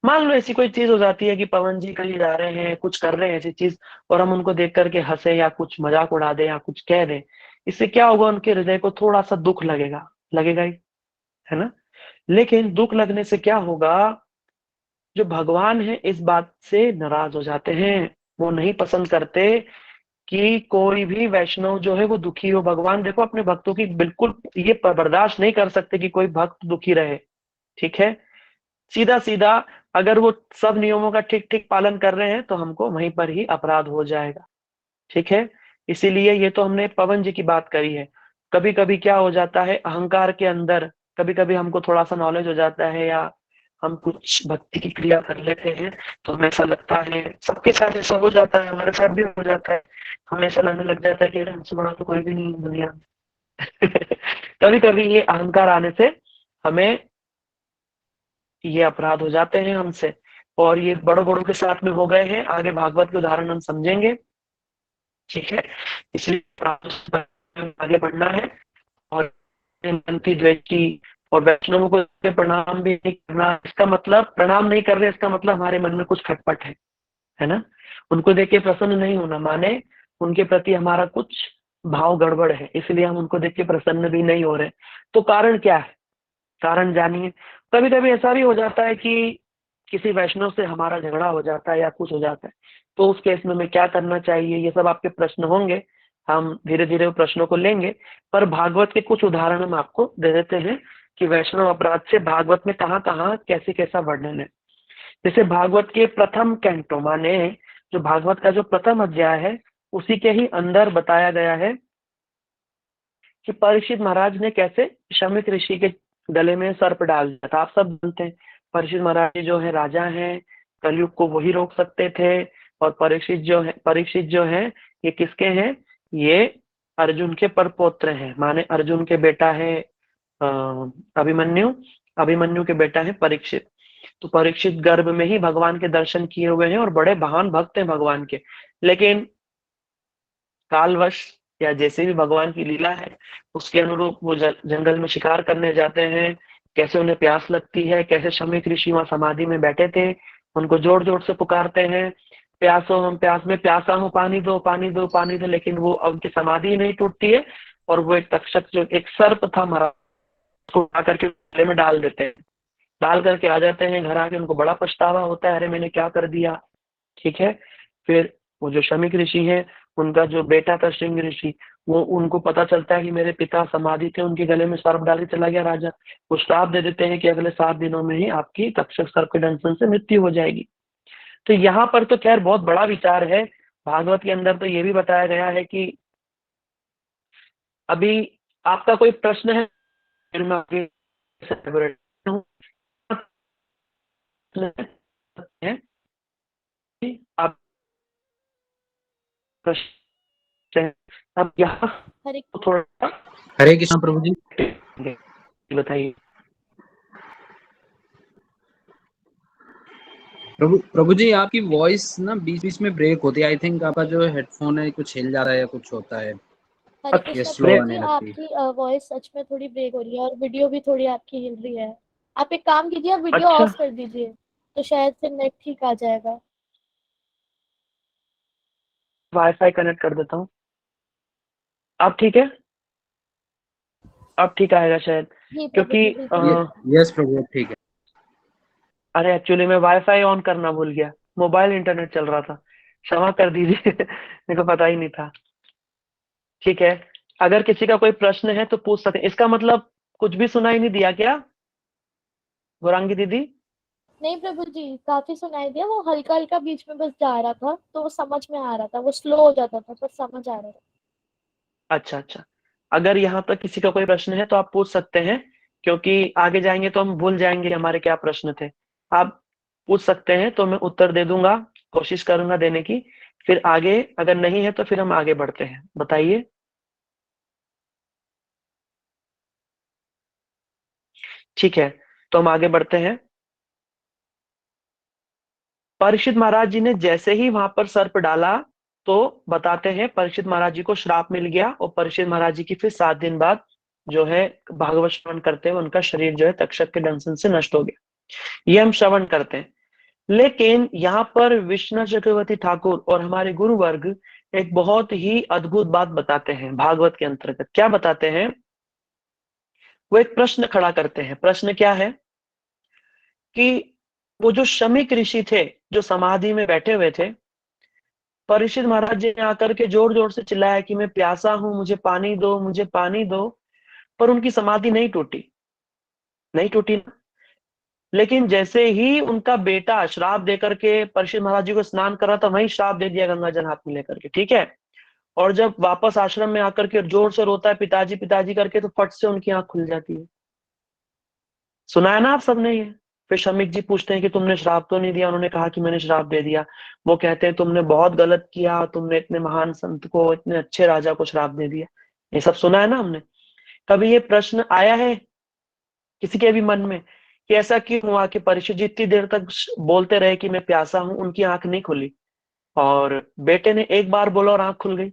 मान लो ऐसी कोई चीज हो जाती है कि पवन जी कहीं जा रहे हैं, कुछ कर रहे हैं ऐसी चीज, और हम उनको देख करके हंसे या कुछ मजाक उड़ा दे या कुछ कह दे, इससे क्या होगा? उनके हृदय को थोड़ा सा दुख लगेगा, लगेगा ही, है ना? लेकिन दुख लगने से क्या होगा? जो भगवान है इस बात से नाराज हो जाते हैं, वो नहीं पसंद करते कि कोई भी वैष्णव जो है वो दुखी हो। भगवान देखो अपने भक्तों की बिल्कुल ये बर्दाश्त नहीं कर सकते कि कोई भक्त दुखी रहे, ठीक है? सीधा सीधा अगर वो सब नियमों का ठीक ठीक पालन कर रहे हैं तो हमको वहीं पर ही अपराध हो जाएगा, ठीक है? इसीलिए ये तो हमने पवन जी की बात करी है। कभी कभी क्या हो जाता है, अहंकार के अंदर कभी कभी हमको थोड़ा सा नॉलेज हो जाता है, या हम कुछ भक्ति की क्रिया कर लेते हैं, तो हमें ऐसा लगता है, सबके साथ ऐसा हो जाता है, हमारे साथ भी हो जाता है, हमें ऐसा लगने लग जाता है कि हमसे बड़ा तो कोई भी नहीं है दुनिया में। कभी कभी ये अहंकार आने से हमें ये अपराध हो जाते हैं हमसे, और ये बड़ों बड़ों के साथ में हो गए हैं, आगे भागवत के उदाहरण हम समझेंगे, ठीक है? इसलिए अपराधों से आगे बढ़ना है, और मनती द्वेषी और वैष्णवों को प्रणाम भी नहीं करना, इसका मतलब प्रणाम नहीं कर रहे, इसका मतलब हमारे मन में कुछ खटपट है ना? उनको देख के प्रसन्न नहीं होना माने उनके प्रति हमारा कुछ भाव गड़बड़ है, इसलिए हम उनको देख के प्रसन्न भी नहीं हो रहे। तो कारण क्या है? कारण जानिए। कभी कभी ऐसा भी हो जाता है कि किसी वैष्णव से हमारा झगड़ा हो जाता है या कुछ हो जाता है, तो उस केस में हमें क्या करना चाहिए, ये सब आपके प्रश्न होंगे। हम धीरे धीरे प्रश्नों को लेंगे, पर भागवत के कुछ उदाहरण हम आपको दे देते हैं कि वैष्णव अपराध से भागवत में कहाँ कहाँ कैसे कैसा वर्णन है। जैसे भागवत के प्रथम कैंटो माने जो भागवत का जो प्रथम अध्याय है, उसी के ही अंदर बताया गया है कि परीक्षित महाराज ने कैसे शमिक ऋषि के गले में सर्प डाल दिया था। आप सब जानते हैं परीक्षित महाराज जी जो है राजा हैं, कलयुग को वही रोक सकते थे। और परीक्षित जो है ये किसके हैं, ये अर्जुन के परपौत्र हैं, माने अर्जुन के बेटा है अभिमन्यु, अभिमन्यु के बेटा है परीक्षित। तो परीक्षित गर्भ में ही भगवान के दर्शन किए हुए हैं और बड़े महान भक्त हैं भगवान के। लेकिन कालवश या जैसे भी भगवान की लीला है उसके अनुरूप वो जंगल में शिकार करने जाते हैं। कैसे उन्हें प्यास लगती है, कैसे शमीक ऋषि वहां समाधि में बैठे थे, उनको जोर जोर से पुकारते हैं, प्यासो हम प्यास में प्यासा हूँ, पानी दो पानी दो पानी दो, लेकिन वो उनकी समाधि नहीं टूटती है। और वो एक तक्षक जो एक सर्प था महाराज, उसको उठा करके गले में डाल देते हैं, डाल करके आ जाते हैं घर। आके उनको बड़ा पछतावा होता है, अरे मैंने क्या कर दिया। ठीक है, फिर वो जो शमीक ऋषि हैं, उनका जो बेटा था श्रृंग ऋषि, वो उनको पता चलता है कि मेरे पिता समाधि थे, उनके गले में सर्प डाल के चला गया राजा। वो श्राप दे देते हैं कि अगले 7 दिनों में ही आपकी तक्षक सर्प के दंशन से मृत्यु हो जाएगी। तो यहाँ पर तो खैर बहुत बड़ा विचार है। भागवत के अंदर तो ये भी बताया गया है कि अभी आपका कोई प्रश्न है, फिर मैं आगे हूँ। आप प्रश्न है, अब यहाँ हरे थोड़ा हरे कृष्ण प्रभु जी। बताइए। प्रभु जी आपकी वॉइस ना बीच बीच में ब्रेक होती है। आई थिंक आपका जो हेडफोन है कुछ हिल जा रहा है या कुछ होता है, हरे अच्छा, ये कृष्णा स्लो प्रभु आने जी, लगती है। आपकी वॉइस सच में थोड़ी ब्रेक हो रही है और वीडियो भी थोड़ी आपकी हिल रही है। आप एक काम कीजिए, आप वीडियो अच्छा, ऑफ कर दीजिए तो शायद से नेट ठीक आ जाएगा। वाईफाई कनेक्ट कर देता हूँ। अब ठीक है, अब ठीक आएगा शायद, जी प्रभु क्योंकि जी, बिल्कुल। यस प्रभु ठीक है। अरे एक्चुअली मैं वाईफाई ऑन करना भूल गया, मोबाइल इंटरनेट चल रहा था, क्षमा कर दीजिए। मेरे को पता ही नहीं था। ठीक है, अगर किसी का कोई प्रश्न है तो पूछ सकते हैं। इसका मतलब कुछ भी सुनाई नहीं दिया क्या गौरांगी दीदी? नहीं प्रभु जी, काफी सुनाई दिया। वो हल्का हल्का बीच में बस जा रहा था तो वो समझ में आ रहा था, वो स्लो हो जाता था पर समझ आ रहा था। अच्छा अच्छा, अगर यहाँ तक किसी का कोई प्रश्न है तो आप पूछ सकते हैं, क्योंकि आगे जाएंगे तो हम भूल जाएंगे हमारे क्या प्रश्न थे। आप पूछ सकते हैं तो मैं उत्तर दे दूंगा, कोशिश करूंगा देने की। फिर आगे अगर नहीं है तो फिर हम आगे बढ़ते हैं, बताइए। ठीक है, तो हम आगे बढ़ते हैं। परीक्षित महाराज जी ने जैसे ही वहां पर सर्प डाला, तो बताते हैं परीक्षित महाराज जी को श्राप मिल गया और परीक्षित महाराज जी की फिर 7 दिन बाद जो है भागवत श्रवण करते हैं, उनका शरीर जो है तक्षक के दंशन से नष्ट हो गया। ये हम श्रवण करते हैं। लेकिन यहाँ पर विष्णु चक्रवर्ती ठाकुर और हमारे गुरु वर्ग एक बहुत ही अद्भुत बात बताते हैं भागवत के अंतर्गत। क्या बताते हैं? वो एक प्रश्न खड़ा करते हैं। प्रश्न क्या है कि वो जो शमीक ऋषि थे जो समाधि में बैठे हुए थे, परीक्षित महाराज जी ने आकर के जोर जोर से चिल्लाया कि मैं प्यासा हूं, मुझे पानी दो, मुझे पानी दो। पर उनकी समाधि नहीं टूटी, नहीं टूटी ना। लेकिन जैसे ही उनका बेटा श्राप देकर के परीक्षित महाराज जी को स्नान कर रहा था, वहीं श्राप दे दिया गंगा जल हाथ में लेकर के। ठीक है, और जब वापस आश्रम में आकर के जोर से रोता है पिताजी पिताजी करके, तो फट से उनकी आंख खुल जाती है। सुना है ना आप सबने ये? फिर शमीक जी पूछते हैं कि तुमने श्राप तो नहीं दिया? उन्होंने कहा कि मैंने श्राप दे दिया। वो कहते हैं तुमने बहुत गलत किया, तुमने इतने महान संत को, इतने अच्छे राजा को श्राप दे दिया। ये सब सुना है ना हमने। कभी ये प्रश्न आया है किसी के भी मन में कि ऐसा क्यों हुआ कि परीक्षित जी इतनी देर तक बोलते रहे कि मैं प्यासा हूं, उनकी आंख नहीं खुली, और बेटे ने एक बार बोला और आंख खुल गई?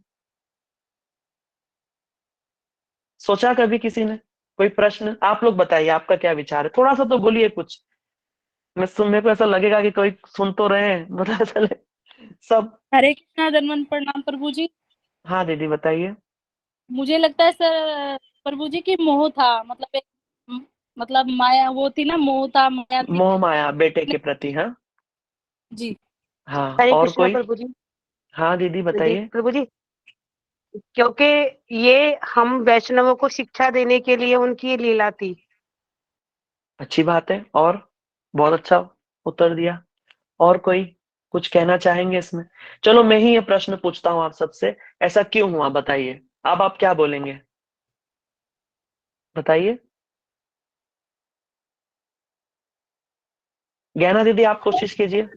सोचा कभी किसी ने? कोई प्रश्न आप लोग बताइए, आपका क्या विचार है? थोड़ा सा तो बोलिए कुछ। मेरे को ऐसा लगेगा कि कोई सुन तो रहे हैं, पता चले सब। हरे कृष्णा, दंडवत प्रणाम प्रभु जी। हाँ दीदी बताइए। मुझे लगता है सर प्रभु जी की मोह था, मतलब एक मतलब माया वो थी ना, मोहता माया थी। मोह माया बेटे के प्रति। हाँ जी। हाँ, हरे और कृष्णा कोई? प्रभु जी। हाँ दीदी जी बताइए। प्रभु जी, क्योंकि ये हम वैष्णवों को शिक्षा देने के लिए उनकी लीला थी। अच्छी बात है, और बहुत अच्छा उत्तर दिया। और कोई कुछ कहना चाहेंगे इसमें? चलो मैं ही ये प्रश्न पूछता हूँ आप सबसे, ऐसा क्यों हुआ बताइए। अब आप क्या बोलेंगे, बताइए। ज्ञाना दीदी आप कोशिश कीजिए,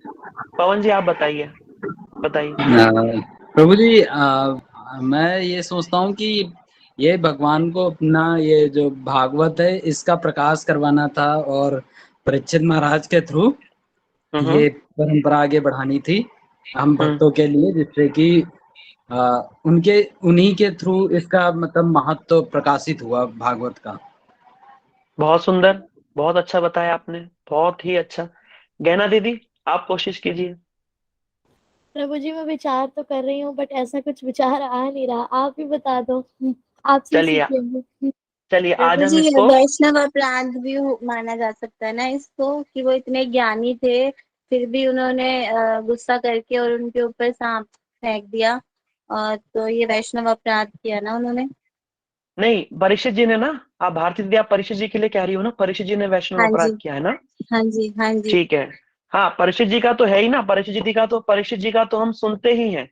पवन जी आप बताइए, बताइए। प्रभु जी, मैं ये सोचता हूँ कि ये भगवान को अपना ये जो भागवत है इसका प्रकाश करवाना था, और परीक्षित महाराज के थ्रू हम्म ये परंपरा आगे बढ़ानी थी हम हम्म। भक्तों के लिए, जिससे कि उनके उन्हीं के थ्रू इसका मतलब महत्व प्रकाशित हुआ भागवत का। बहुत सुंदर, बहुत अच्छा बताया आपने, बहुत ही अच्छा। ज्ञाना दीदी आप कोशिश कीजिए। प्रभु जी, मैं विचार तो कर रही हूँ बट ऐसा कुछ विचार आ नहीं रहा, आप ही बता दो। आपसे ही चलिए, सीख लेंगे। चलिए आज प्रभु हम जी, ये इसको, वैष्णव अपराध भी माना जा सकता है ना इसको, कि वो इतने ज्ञानी थे फिर भी उन्होंने गुस्सा करके और उनके ऊपर सांप फेंक दिया, और तो ये वैष्णव अपराध किया ना उन्होंने। नहीं परीक्षित जी ने ना, आप भारती दीदी आप परीक्षित जी के लिए कह रही हो ना, परीक्षित जी ने वैष्णव हाँ अपराध जी, किया है ना। हाँ जी, हाँ जी। ठीक है। हाँ परीक्षित जी का तो है ही ना, परीक्षित जी का तो हम सुनते ही हैं,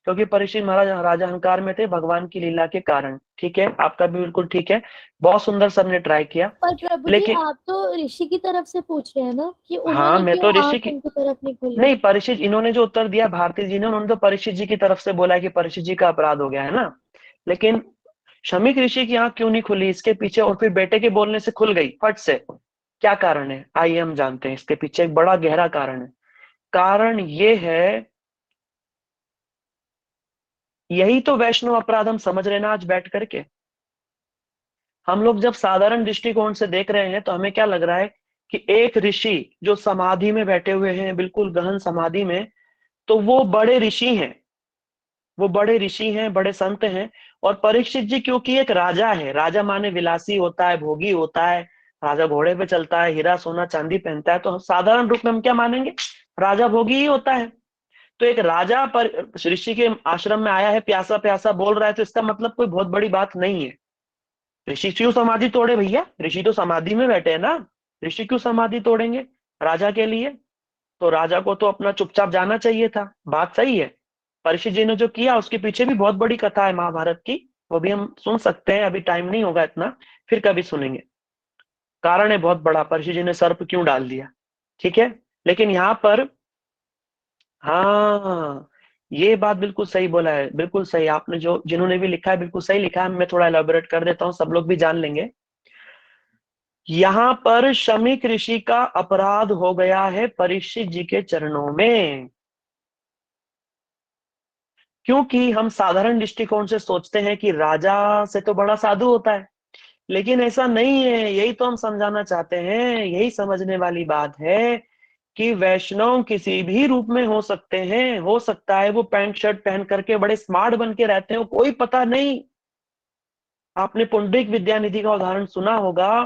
क्योंकि परीक्षित महाराज राजा अहंकार में थे भगवान की लीला के कारण। ठीक है, आपका भी बिल्कुल ठीक है, बहुत सुंदर सबने ट्राई किया। पर प्रभु जी, लेकिन आप तो ऋषि की तरफ से पूछ रहे हैं ना, कि हाँ उन्होंने मैं तो क्यों ऋषि आंख की, उनकी तरफ नहीं खोली। नहीं परीक्षित, इन्होंने जो उत्तर दिया भारती जी ने, उन्होंने तो परीक्षित जी की तरफ से बोला कि परीक्षित जी का अपराध हो गया है ना। लेकिन शमीक ऋषि की आंख क्यों नहीं खुली इसके पीछे, और फिर बेटे के बोलने से खुल गई फट से, क्या कारण है आइए हम जानते हैं। इसके पीछे एक बड़ा गहरा कारण है। कारण ये है, यही तो वैष्णव अपराध हम समझ रहे हैं ना आज बैठ करके। हम लोग जब साधारण दृष्टिकोण से देख रहे हैं तो हमें क्या लग रहा है कि एक ऋषि जो समाधि में बैठे हुए हैं, बिल्कुल गहन समाधि में, तो वो बड़े ऋषि हैं, वो बड़े ऋषि हैं, बड़े संत हैं। और परीक्षित जी क्योंकि एक राजा है, राजा माने विलासी होता है, भोगी होता है, राजा घोड़े पे चलता है, हीरा सोना चांदी पहनता है, तो साधारण रूप में हम क्या मानेंगे, राजा भोगी ही होता है। तो एक राजा पर ऋषि के आश्रम में आया है, प्यासा प्यासा बोल रहा है, तो इसका मतलब कोई बहुत बड़ी बात नहीं है। ऋषि क्यों समाधि तोड़े भैया, ऋषि तो समाधि में बैठे हैं ना, ऋषि क्यों समाधि तोड़ेंगे राजा के लिए। तो राजा को तो अपना चुपचाप जाना चाहिए था, बात सही है। परीक्षित जी ने जो किया उसके पीछे भी बहुत बड़ी कथा है महाभारत की, वो भी हम सुन सकते हैं, अभी टाइम नहीं होगा इतना, फिर कभी सुनेंगे। कारण है बहुत बड़ा, परीक्षित जी ने सर्प क्यों डाल दिया। ठीक है, लेकिन यहाँ पर, हाँ ये बात बिल्कुल सही बोला है, बिल्कुल सही आपने, जो जिन्होंने भी लिखा है बिल्कुल सही लिखा है, मैं थोड़ा एलाबोरेट कर देता हूँ, सब लोग भी जान लेंगे। यहाँ पर शमीक ऋषि का अपराध हो गया है परीक्षित जी के चरणों में, क्योंकि हम साधारण दृष्टिकोण से सोचते हैं कि राजा से तो बड़ा साधु होता है, लेकिन ऐसा नहीं है। यही तो हम समझाना चाहते हैं, यही समझने वाली बात है कि वैष्णव किसी भी रूप में हो सकते हैं, हो सकता है वो पैंट शर्ट पहन करके बड़े स्मार्ट बन के रहते हो, कोई पता नहीं। आपने पुंडरीक विद्यानिधि का उदाहरण सुना होगा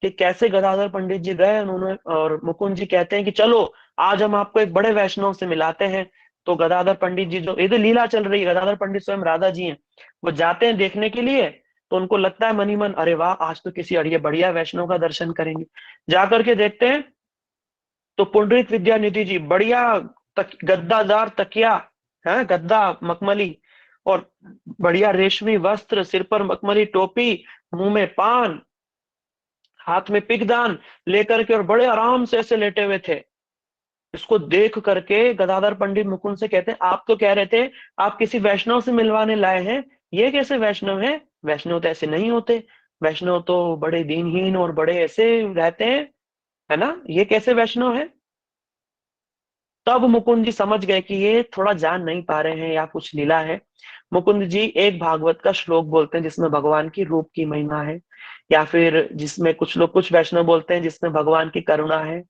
कि कैसे गदाधर पंडित जी गए, उन्होंने, और मुकुंद जी कहते हैं कि चलो आज हम आपको एक बड़े वैष्णव से मिलाते हैं। तो गदाधर पंडित जी, जो ये तो लीला चल रही है, गदाधर पंडित स्वयं राधा जी हैं, वो जाते हैं देखने के लिए, तो उनको लगता है मन ही मन, अरे वाह आज तो किसी अड़िए बढ़िया वैष्णव का दर्शन करेंगे। जाकर के देखते हैं तो पुंडरीक विद्यानिधि जी बढ़िया गद्दादार तकिया है, गद्दा मखमली, और बढ़िया रेशमी वस्त्र, सिर पर मखमली टोपी, मुंह में पान, हाथ में पिगदान लेकर के, और बड़े आराम से ऐसे लेटे हुए थे। इसको देख करके गदाधर पंडित मुकुंद से कहते हैं, आप तो कह रहे थे आप किसी वैष्णव से मिलवाने लाए हैं, ये कैसे वैष्णव है, वैष्णव तो ऐसे नहीं होते, वैष्णव तो बड़े दीनहीन और बड़े ऐसे रहते हैं, है ना, ये कैसे वैष्णव है। तब मुकुंद जी समझ गए कि ये थोड़ा जान नहीं पा रहे हैं या कुछ लीला है। मुकुंद जी एक भागवत का श्लोक बोलते हैं जिसमें भगवान की रूप की महिमा है, या फिर जिसमें कुछ लोग, कुछ वैष्णव बोलते हैं जिसमें भगवान की करुणा है।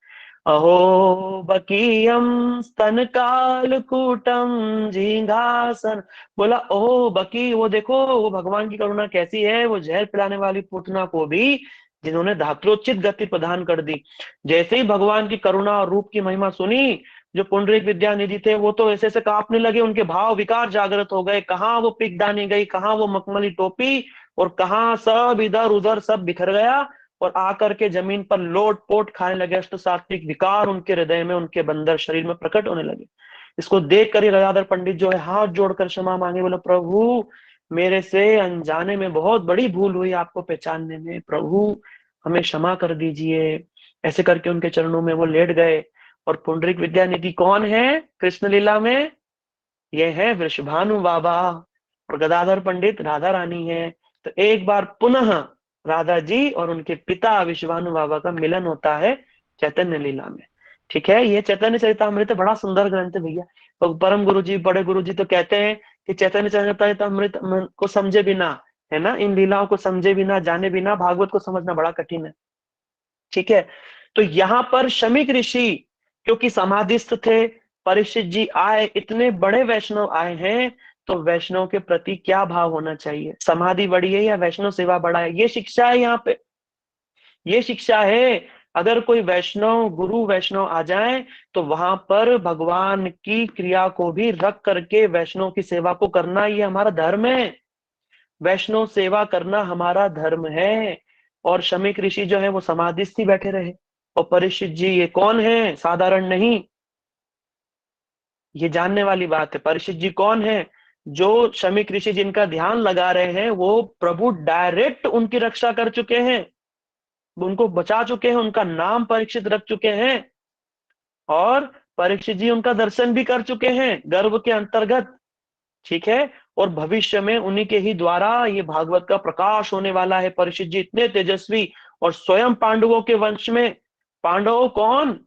अहो बकीयम स्तन कालकूटम झिंगासन, बोला ओह बकी, वो देखो वो भगवान की करुणा कैसी है, वो जहर पिलाने वाली पूतना को भी जिन्होंने धात्रोचित गति प्रदान कर दी। जैसे ही भगवान की करुणा और रूप की महिमा सुनी, जो पुंडरीक विद्यानिधि थे वो तो ऐसे ऐसे कांपने लगे, उनके भाव विकार जागृत हो गए। कहाँ वो पिकदानी गई, कहाँ वो मखमली टोपी, और कहाँ सब इधर उधर सब बिखर गया, और आकर के जमीन पर लोट पोट खाने लगे। अष्ट सात्विक विकार उनके हृदय में, उनके बंदर शरीर में प्रकट होने लगे। इसको देख कर गदाधर पंडित जो है हाथ जोड़कर क्षमा मांगे, बोले प्रभु मेरे से अनजाने में बहुत बड़ी भूल हुई आपको पहचानने में, प्रभु हमें क्षमा कर दीजिए। ऐसे करके उनके चरणों में वो लेट गए। और पुंडरीक विद्यानिधि कौन है कृष्ण लीला में? ये है वृषभानु बाबा, और गदाधर पंडित राधा रानी है। तो एक बार पुनः राधा जी और उनके पिता विश्वानु बाबा का मिलन होता है चैतन्य लीला में। ठीक है, ये चैतन्य चरितामृत बड़ा सुंदर ग्रंथ है भैया। तो परम गुरु जी, बड़े गुरु जी तो कहते हैं कि चैतन्य चरितामृत को समझे बिना, है ना, इन लीलाओं को समझे बिना, जाने बिना भागवत को समझना बड़ा कठिन है। ठीक है, तो यहाँ पर शमीक ऋषि क्योंकि समाधिस्थ थे, परीक्षित जी आए, इतने बड़े वैष्णव आए हैं, तो वैष्णव के प्रति क्या भाव होना चाहिए? समाधि बड़ी है या वैष्णव सेवा बड़ा है? ये शिक्षा है यहाँ पे, ये शिक्षा है। अगर कोई वैष्णव गुरु वैष्णव आ जाए तो वहां पर भगवान की क्रिया को भी रख करके वैष्णव की सेवा को करना, ये हमारा धर्म है। वैष्णव सेवा करना हमारा धर्म है। और शमीक ऋषि जो है वो समाधिस्थ ही बैठे रहे। और परीक्षित जी ये कौन है? साधारण नहीं, ये जानने वाली बात है। परीक्षित जी कौन है? जो शमीक ऋषि जिनका ध्यान लगा रहे हैं, वो प्रभु डायरेक्ट उनकी रक्षा कर चुके हैं, उनको बचा चुके हैं, उनका नाम परीक्षित रख चुके हैं, और परीक्षित जी उनका दर्शन भी कर चुके हैं गर्भ के अंतर्गत। ठीक है, और भविष्य में उन्हीं के ही द्वारा ये भागवत का प्रकाश होने वाला है। परीक्षित जी इतने तेजस्वी, और स्वयं पांडवों के वंश में, पांडव कौन?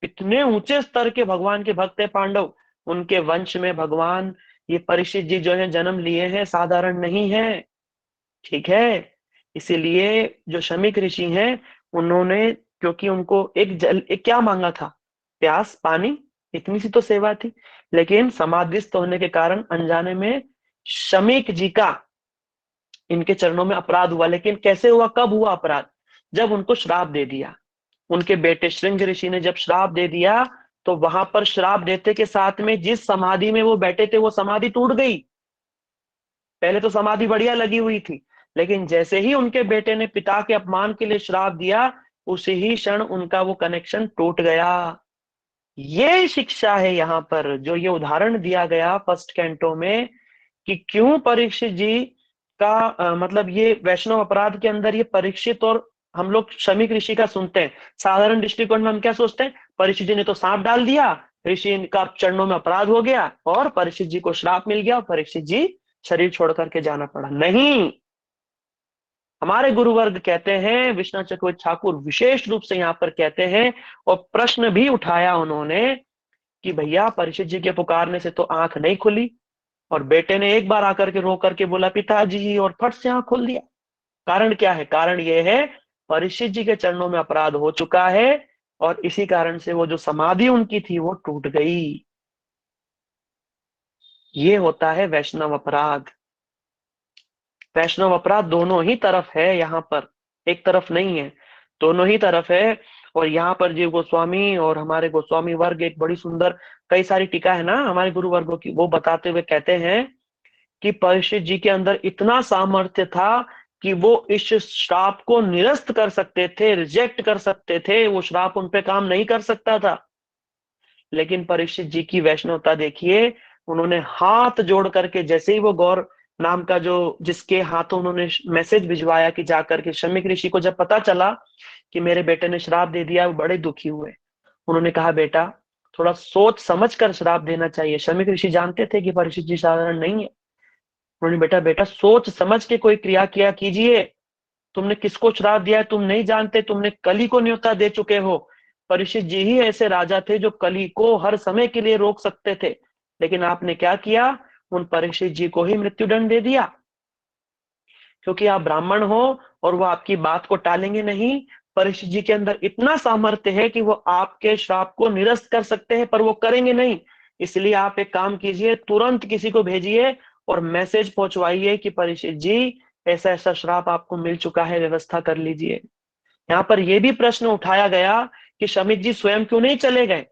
इतने ऊंचे स्तर के भगवान के भक्त है पांडव, उनके वंश में भगवान ये परीक्षित जी जो है जन्म लिए हैं, साधारण नहीं है। ठीक है, इसीलिए जो शमीक ऋषि हैं, उन्होंने क्योंकि उनको एक क्या मांगा था? प्यास पानी, इतनी सी तो सेवा थी। लेकिन समाधिस्थ होने के कारण अनजाने में शमीक जी का इनके चरणों में अपराध हुआ। लेकिन कैसे हुआ, कब हुआ अपराध? जब उनको श्राप दे दिया। उनके बेटे श्रृंग ऋषि ने जब श्राप दे दिया, तो वहां पर श्राप देते के साथ में जिस समाधि में वो बैठे थे वो समाधि टूट गई। पहले तो समाधि बढ़िया लगी हुई थी, लेकिन जैसे ही उनके बेटे ने पिता के अपमान के लिए श्राप दिया, उसी ही क्षण उनका वो कनेक्शन टूट गया। ये शिक्षा है यहाँ पर, जो ये उदाहरण दिया गया फर्स्ट कैंटो में, कि क्यों परीक्षित जी का मतलब ये वैष्णव अपराध के अंदर ये परीक्षित, और हम लोग शमीक ऋषि का सुनते हैं साधारण दृष्टिकोण में, हम क्या सोचते हैं? परीक्षित जी ने तो सांप डाल दिया, ऋषि का चरणों में अपराध हो गया और परीक्षित जी को श्राप मिल गया और परीक्षित जी शरीर छोड़ करके जाना पड़ा। नहीं, हमारे गुरुवर्ग कहते हैं, विश्वनाथ चक्रवर्ती ठाकुर विशेष रूप से यहाँ पर कहते हैं, और प्रश्न भी उठाया उन्होंने कि भैया परीक्षित जी के पुकारने से तो आंख नहीं खुली, और बेटे ने एक बार आकर के रो करके बोला पिताजी, और फट से आंख खोल दिया। कारण क्या है? कारण ये है परीक्षित जी के चरणों में अपराध हो चुका है, और इसी कारण से वो जो समाधि उनकी थी वो टूट गई। ये होता है वैष्णव अपराध। वैष्णव अपराध दोनों ही तरफ है, यहाँ पर एक तरफ नहीं है, दोनों ही तरफ है। और यहाँ पर जीव गोस्वामी और हमारे गोस्वामी वर्ग एक बड़ी सुंदर, कई सारी टीका है ना हमारे गुरु वर्गों की, वो बताते हुए कहते हैं कि परीक्षित जी के अंदर इतना सामर्थ्य था कि वो इस श्राप को निरस्त कर सकते थे, रिजेक्ट कर सकते थे, वो श्राप उन पे काम नहीं कर सकता था। लेकिन परीक्षित जी की वैष्णवता देखिए, उन्होंने हाथ जोड़ करके, जैसे ही वो गौर नाम का जो जिसके हाथों उन्होंने मैसेज भिजवाया कि जाकर के शमीक ऋषि को जब पता चला कि मेरे बेटे ने श्राप दे दिया, वो बड़े दुखी हुए। उन्होंने कहा बेटा थोड़ा सोच समझ कर श्राप देना चाहिए। शमीक ऋषि जानते थे कि परीक्षित जी साधारण नहीं है। उन्होंने बेटा सोच समझ के कोई क्रिया किया कीजिए, तुमने किसको श्राप दिया है तुम नहीं जानते, तुमने कली को न्योता दे चुके हो। परीक्षित जी ही ऐसे राजा थे जो कली को हर समय के लिए रोक सकते थे, लेकिन आपने क्या किया? उन परीक्षित जी को ही मृत्युदंड दे दिया, क्योंकि आप ब्राह्मण हो और वो आपकी बात को टालेंगे नहीं। परीक्षित जी के अंदर इतना सामर्थ्य है कि वो आपके श्राप को निरस्त कर सकते हैं, पर वो करेंगे नहीं। इसलिए आप एक काम कीजिए, तुरंत किसी को भेजिए और मैसेज पहुंचवाइए कि परीक्षित जी ऐसा ऐसा श्राप आपको मिल चुका है, व्यवस्था कर लीजिए। यहाँ पर यह भी प्रश्न उठाया गया कि शमित जी स्वयं क्यों नहीं चले गए?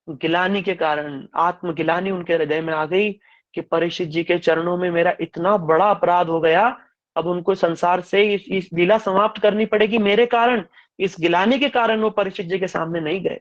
गिलानी के कारण, आत्मगिलानी उनके हृदय में आ गई कि परीक्षित जी के चरणों में मेरा इतना बड़ा अपराध हो गया, अब उनको संसार से इस लीला समाप्त करनी पड़ेगी मेरे कारण। इस गिलानी के कारण वो परीक्षित जी के सामने नहीं गए।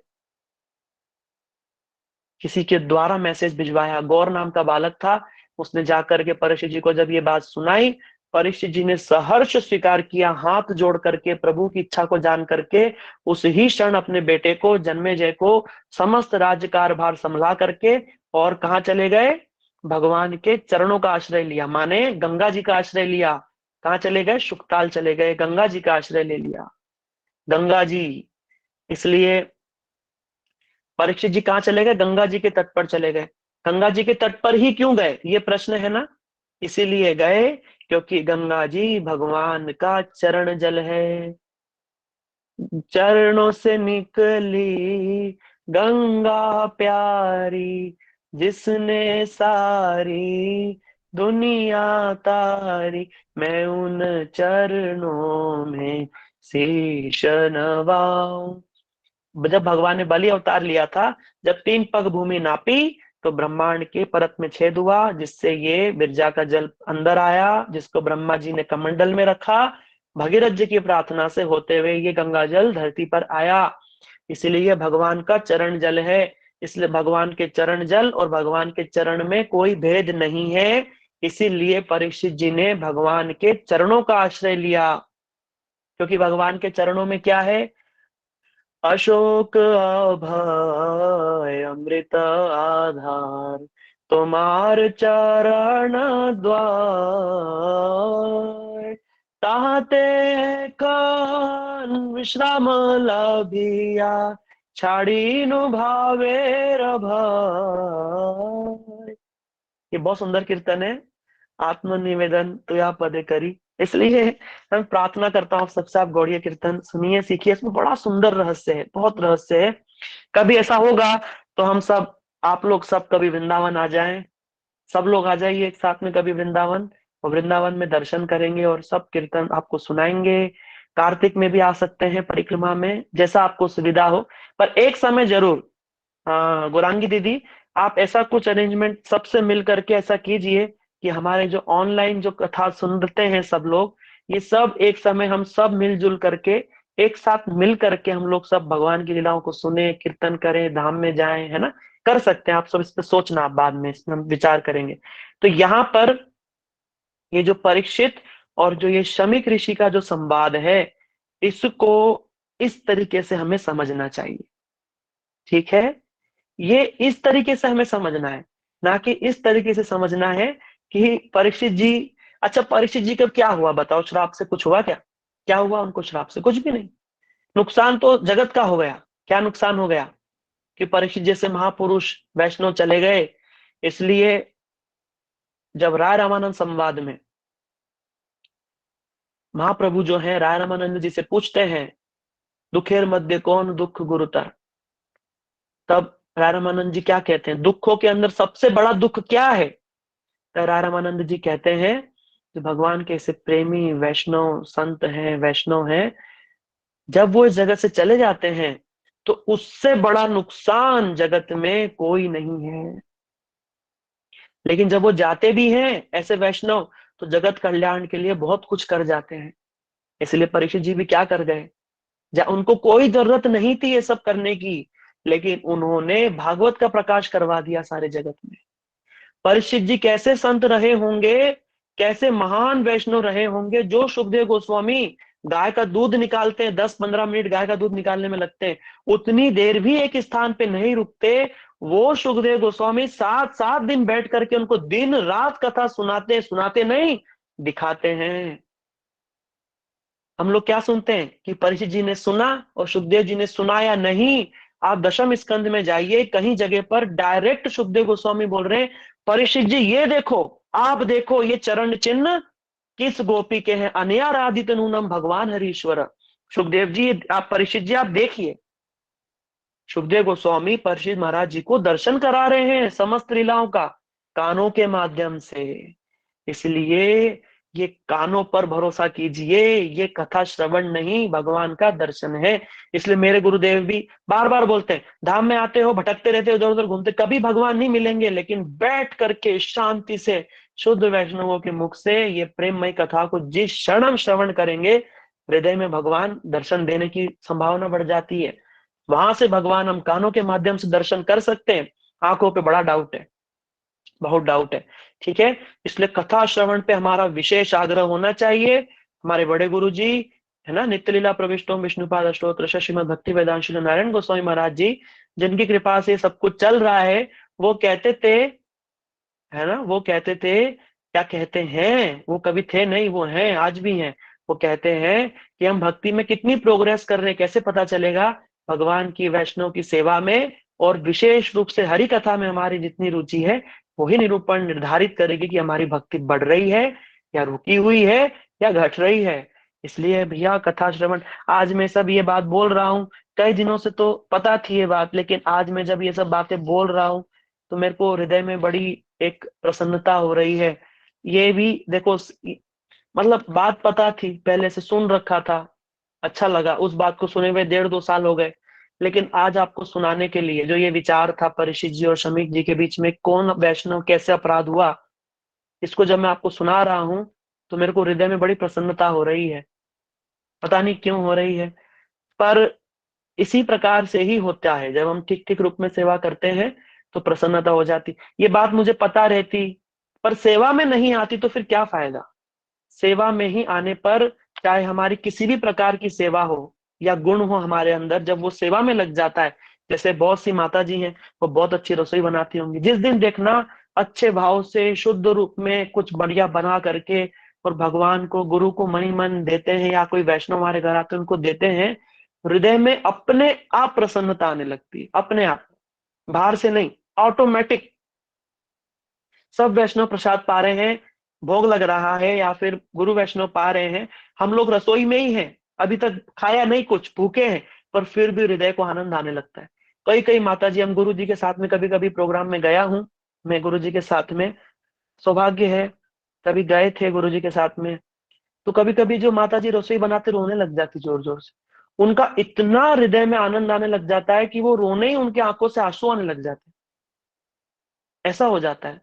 किसी के द्वारा मैसेज भिजवाया, गौर नाम का बालक था, उसने जाकर के परीक्षित जी को जब ये बात सुनाई, परीक्षित जी ने सहर्ष स्वीकार किया, हाथ जोड़ करके प्रभु की इच्छा को जान करके उस ही क्षण अपने बेटे को, जन्मेजय को, समस्त राज्य कारभार संभला करके और कहाँ चले गए? भगवान के चरणों का आश्रय लिया, माने गंगा जी का आश्रय लिया। कहाँ चले गए? शुकताल चले गए, गंगा जी का आश्रय ले लिया। गंगा जी, इसलिए परीक्षित जी कहाँ चले गए? गंगा जी के तट पर चले गए। गंगा जी के तट पर ही क्यों गए, ये प्रश्न है ना? इसीलिए गए क्योंकि गंगा जी भगवान का चरण जल है। चरणों से निकली गंगा प्यारी, जिसने सारी दुनिया तारी, मैं उन चरणों में शीश नवाऊं। जब भगवान ने बलि अवतार लिया था, जब 3 पग भूमि नापी तो ब्रह्मांड के परत में छेद हुआ, जिससे ये बिरजा का जल अंदर आया, जिसको ब्रह्मा जी ने कमंडल में रखा। भगीरथ जी की प्रार्थना से होते हुए ये गंगा जल धरती पर आया। इसीलिए ये भगवान का चरण जल है। इसलिए भगवान के चरण जल और भगवान के चरण में कोई भेद नहीं है। इसीलिए परीक्षित जी ने भगवान के चरणों का आश्रय लिया, क्योंकि भगवान के चरणों में क्या है? अशोक अभय अमृत आधार, तुम्हार चरण द्वार, ताहते कान विश्राम लभिया, छाड़ी नु भावेर भय। ये बहुत सुंदर कीर्तन है, आत्मनिवेदन तुया पदे करी। इसलिए मैं प्रार्थना करता हूँ सबसे, आप गौड़ीय कीर्तन सुनिए, सीखिए, इसमें बड़ा सुंदर रहस्य है, बहुत रहस्य है। कभी ऐसा होगा तो हम सब, आप लोग सब कभी वृंदावन आ जाएं, सब लोग आ जाइए एक साथ में कभी वृंदावन, और वृंदावन में दर्शन करेंगे और सब कीर्तन आपको सुनाएंगे। कार्तिक में भी आ सकते हैं परिक्रमा में, जैसा आपको सुविधा हो, पर एक समय जरूर। हाँ गौरांगी दीदी, आप ऐसा कुछ अरेंजमेंट सबसे मिल करके ऐसा कीजिए कि हमारे जो ऑनलाइन जो कथा सुनते हैं सब लोग, ये सब एक समय हम सब मिलजुल करके एक साथ मिल करके हम लोग सब भगवान की लीलाओं को सुने, कीर्तन करें, धाम में जाएं, है ना? कर सकते हैं आप सब, इस पे सोचना, आप बाद में इसमें हम विचार करेंगे। तो यहाँ पर ये जो परीक्षित और जो ये शमीक ऋषि का जो संवाद है, इसको इस तरीके से हमें समझना चाहिए, ठीक है? ये इस तरीके से हमें समझना है, ना कि इस तरीके से समझना है कि परीक्षित जी, अच्छा परीक्षित जी का क्या हुआ बताओ? श्राप से कुछ हुआ क्या? क्या हुआ उनको श्राप से? कुछ भी नहीं। नुकसान तो जगत का हो गया। क्या नुकसान हो गया? कि परीक्षित जैसे महापुरुष वैष्णव चले गए। इसलिए जब राय रामानंद संवाद में महाप्रभु जो है राय रामानंद जी से पूछते हैं, दुखेर मध्य कौन दुख गुरुतर, तब राय रामानंद जी क्या कहते हैं? दुखों के अंदर सबसे बड़ा दुख क्या है? तो राय रामानंद जी कहते हैं कि भगवान के ऐसे प्रेमी वैष्णव संत हैं, वैष्णव हैं, जब वो इस जगत से चले जाते हैं तो उससे बड़ा नुकसान जगत में कोई नहीं है। लेकिन जब वो जाते भी हैं ऐसे वैष्णव, तो जगत कल्याण के लिए बहुत कुछ कर जाते हैं। इसलिए परीक्षित जी भी क्या कर गए? उनको कोई जरूरत नहीं थी ये सब करने की, लेकिन उन्होंने भागवत का प्रकाश करवा दिया सारे जगत में। परीक्षित जी कैसे संत रहे होंगे, कैसे महान वैष्णव रहे होंगे, जो सुखदेव गोस्वामी गाय का दूध निकालते हैं, 10-15 मिनट गाय का दूध निकालने में लगते हैं, उतनी देर भी एक स्थान पे नहीं रुकते। वो सुखदेव गोस्वामी 7-7 दिन बैठ करके उनको दिन रात कथा सुनाते, सुनाते नहीं, दिखाते हैं। हम लोग क्या सुनते हैं कि परीक्षित जी ने सुना और सुखदेव जी ने सुनाया? नहीं। आप दशम स्कंद में जाइए, कहीं जगह पर डायरेक्ट सुखदेव गोस्वामी बोल रहे हैं, परीक्षित जी ये देखो, आप देखो ये चरण चिन्ह किस गोपी के हैं, अनयाराधित नूनम भगवान हरीश्वर। सुखदेव जी, आप परीक्षित जी आप देखिए, सुखदेव गोस्वामी परीक्षित महाराज जी को दर्शन करा रहे हैं समस्त लीलाओं का कानों के माध्यम से। इसलिए ये कानों पर भरोसा कीजिए, ये कथा श्रवण नहीं भगवान का दर्शन है। इसलिए मेरे गुरुदेव भी बार बार बोलते हैं, धाम में आते हो, भटकते रहते हो, इधर उधर घूमते, कभी भगवान नहीं मिलेंगे, लेकिन बैठ करके शांति से शुद्ध वैष्णवों के मुख से ये प्रेममय कथा को जिस क्षण हम श्रवण करेंगे, हृदय में भगवान दर्शन देने की संभावना बढ़ जाती है। वहां से भगवान हम कानों के माध्यम से दर्शन कर सकते हैं, आंखों पे बड़ा डाउट है, बहुत डाउट है। ठीक है, इसलिए कथा श्रवण पे हमारा विशेष आग्रह होना चाहिए। हमारे बड़े गुरु जी है ना, नित्य लीला प्रविष्टोम विष्णुपाद अष्टोत्र श्रीमद भक्ति वेदांत श्री नारायण गोस्वामी महाराज जी, जिनकी कृपा से सब कुछ चल रहा है, वो कहते थे, है ना, वो कहते थे, क्या कहते हैं, वो कभी थे नहीं, वो हैं, आज भी हैं। वो कहते हैं कि हम भक्ति में कितनी प्रोग्रेस कर रहे हैं, कैसे पता चलेगा? भगवान की वैष्णव की सेवा में और विशेष रूप से हरि कथा में हमारी जितनी रुचि है, वही निरूपण निर्धारित करेगी कि हमारी भक्ति बढ़ रही है या रुकी हुई है या घट रही है। इसलिए भैया कथा श्रवण, आज मैं सब ये बात बोल रहा हूँ, कई दिनों से तो पता थी ये बात, लेकिन आज मैं जब ये सब बातें बोल रहा हूँ तो मेरे को हृदय में बड़ी एक प्रसन्नता हो रही है। ये भी देखो, मतलब बात पता थी, पहले से सुन रखा था, अच्छा लगा, उस बात को सुने हुए 1.5-2 साल हो गए, लेकिन आज आपको सुनाने के लिए जो ये विचार था परीक्षित जी और शमीक जी के बीच में, कौन वैष्णव कैसे अपराध हुआ, इसको जब मैं आपको सुना रहा हूं तो मेरे को हृदय में बड़ी प्रसन्नता हो रही है। पता नहीं क्यों हो रही है, पर इसी प्रकार से ही होता है, जब हम ठीक ठीक रूप में सेवा करते हैं तो प्रसन्नता हो जाती। ये बात मुझे पता रहती, पर सेवा में नहीं आती तो फिर क्या फायदा? सेवा में ही आने पर, चाहे हमारी किसी भी प्रकार की सेवा हो या गुण हो हमारे अंदर, जब वो सेवा में लग जाता है, जैसे बहुत सी माता जी हैं, वो बहुत अच्छी रसोई बनाती होंगी, जिस दिन देखना अच्छे भाव से शुद्ध रूप में कुछ बढ़िया बना करके और भगवान को, गुरु को मनी मन देते हैं, या कोई वैष्णव हमारे घर आते हैं उनको देते हैं, हृदय में अपने आप प्रसन्नता आने लगती है, अपने आप, बाहर से नहीं, ऑटोमेटिक। सब वैष्णव प्रसाद पा रहे हैं, भोग लग रहा है, या फिर गुरु वैष्णव पा रहे हैं, हम लोग रसोई में ही हैं, अभी तक खाया नहीं, कुछ भूखे हैं, पर फिर भी हृदय को आनंद आने लगता है। कई कई माता जी, हम गुरु जी के साथ में कभी कभी प्रोग्राम में गया हूं, मैं गुरु जी के साथ में, सौभाग्य है, कभी गए थे गुरु जी के साथ में, तो कभी कभी जो माता जी रसोई बनाते रोने लग जाती जोर जोर से, उनका इतना हृदय में आनंद आने लग जाता है कि वो रोने ही उनकी आंखों से आंसू आने लग जाते हैं। ऐसा हो जाता है,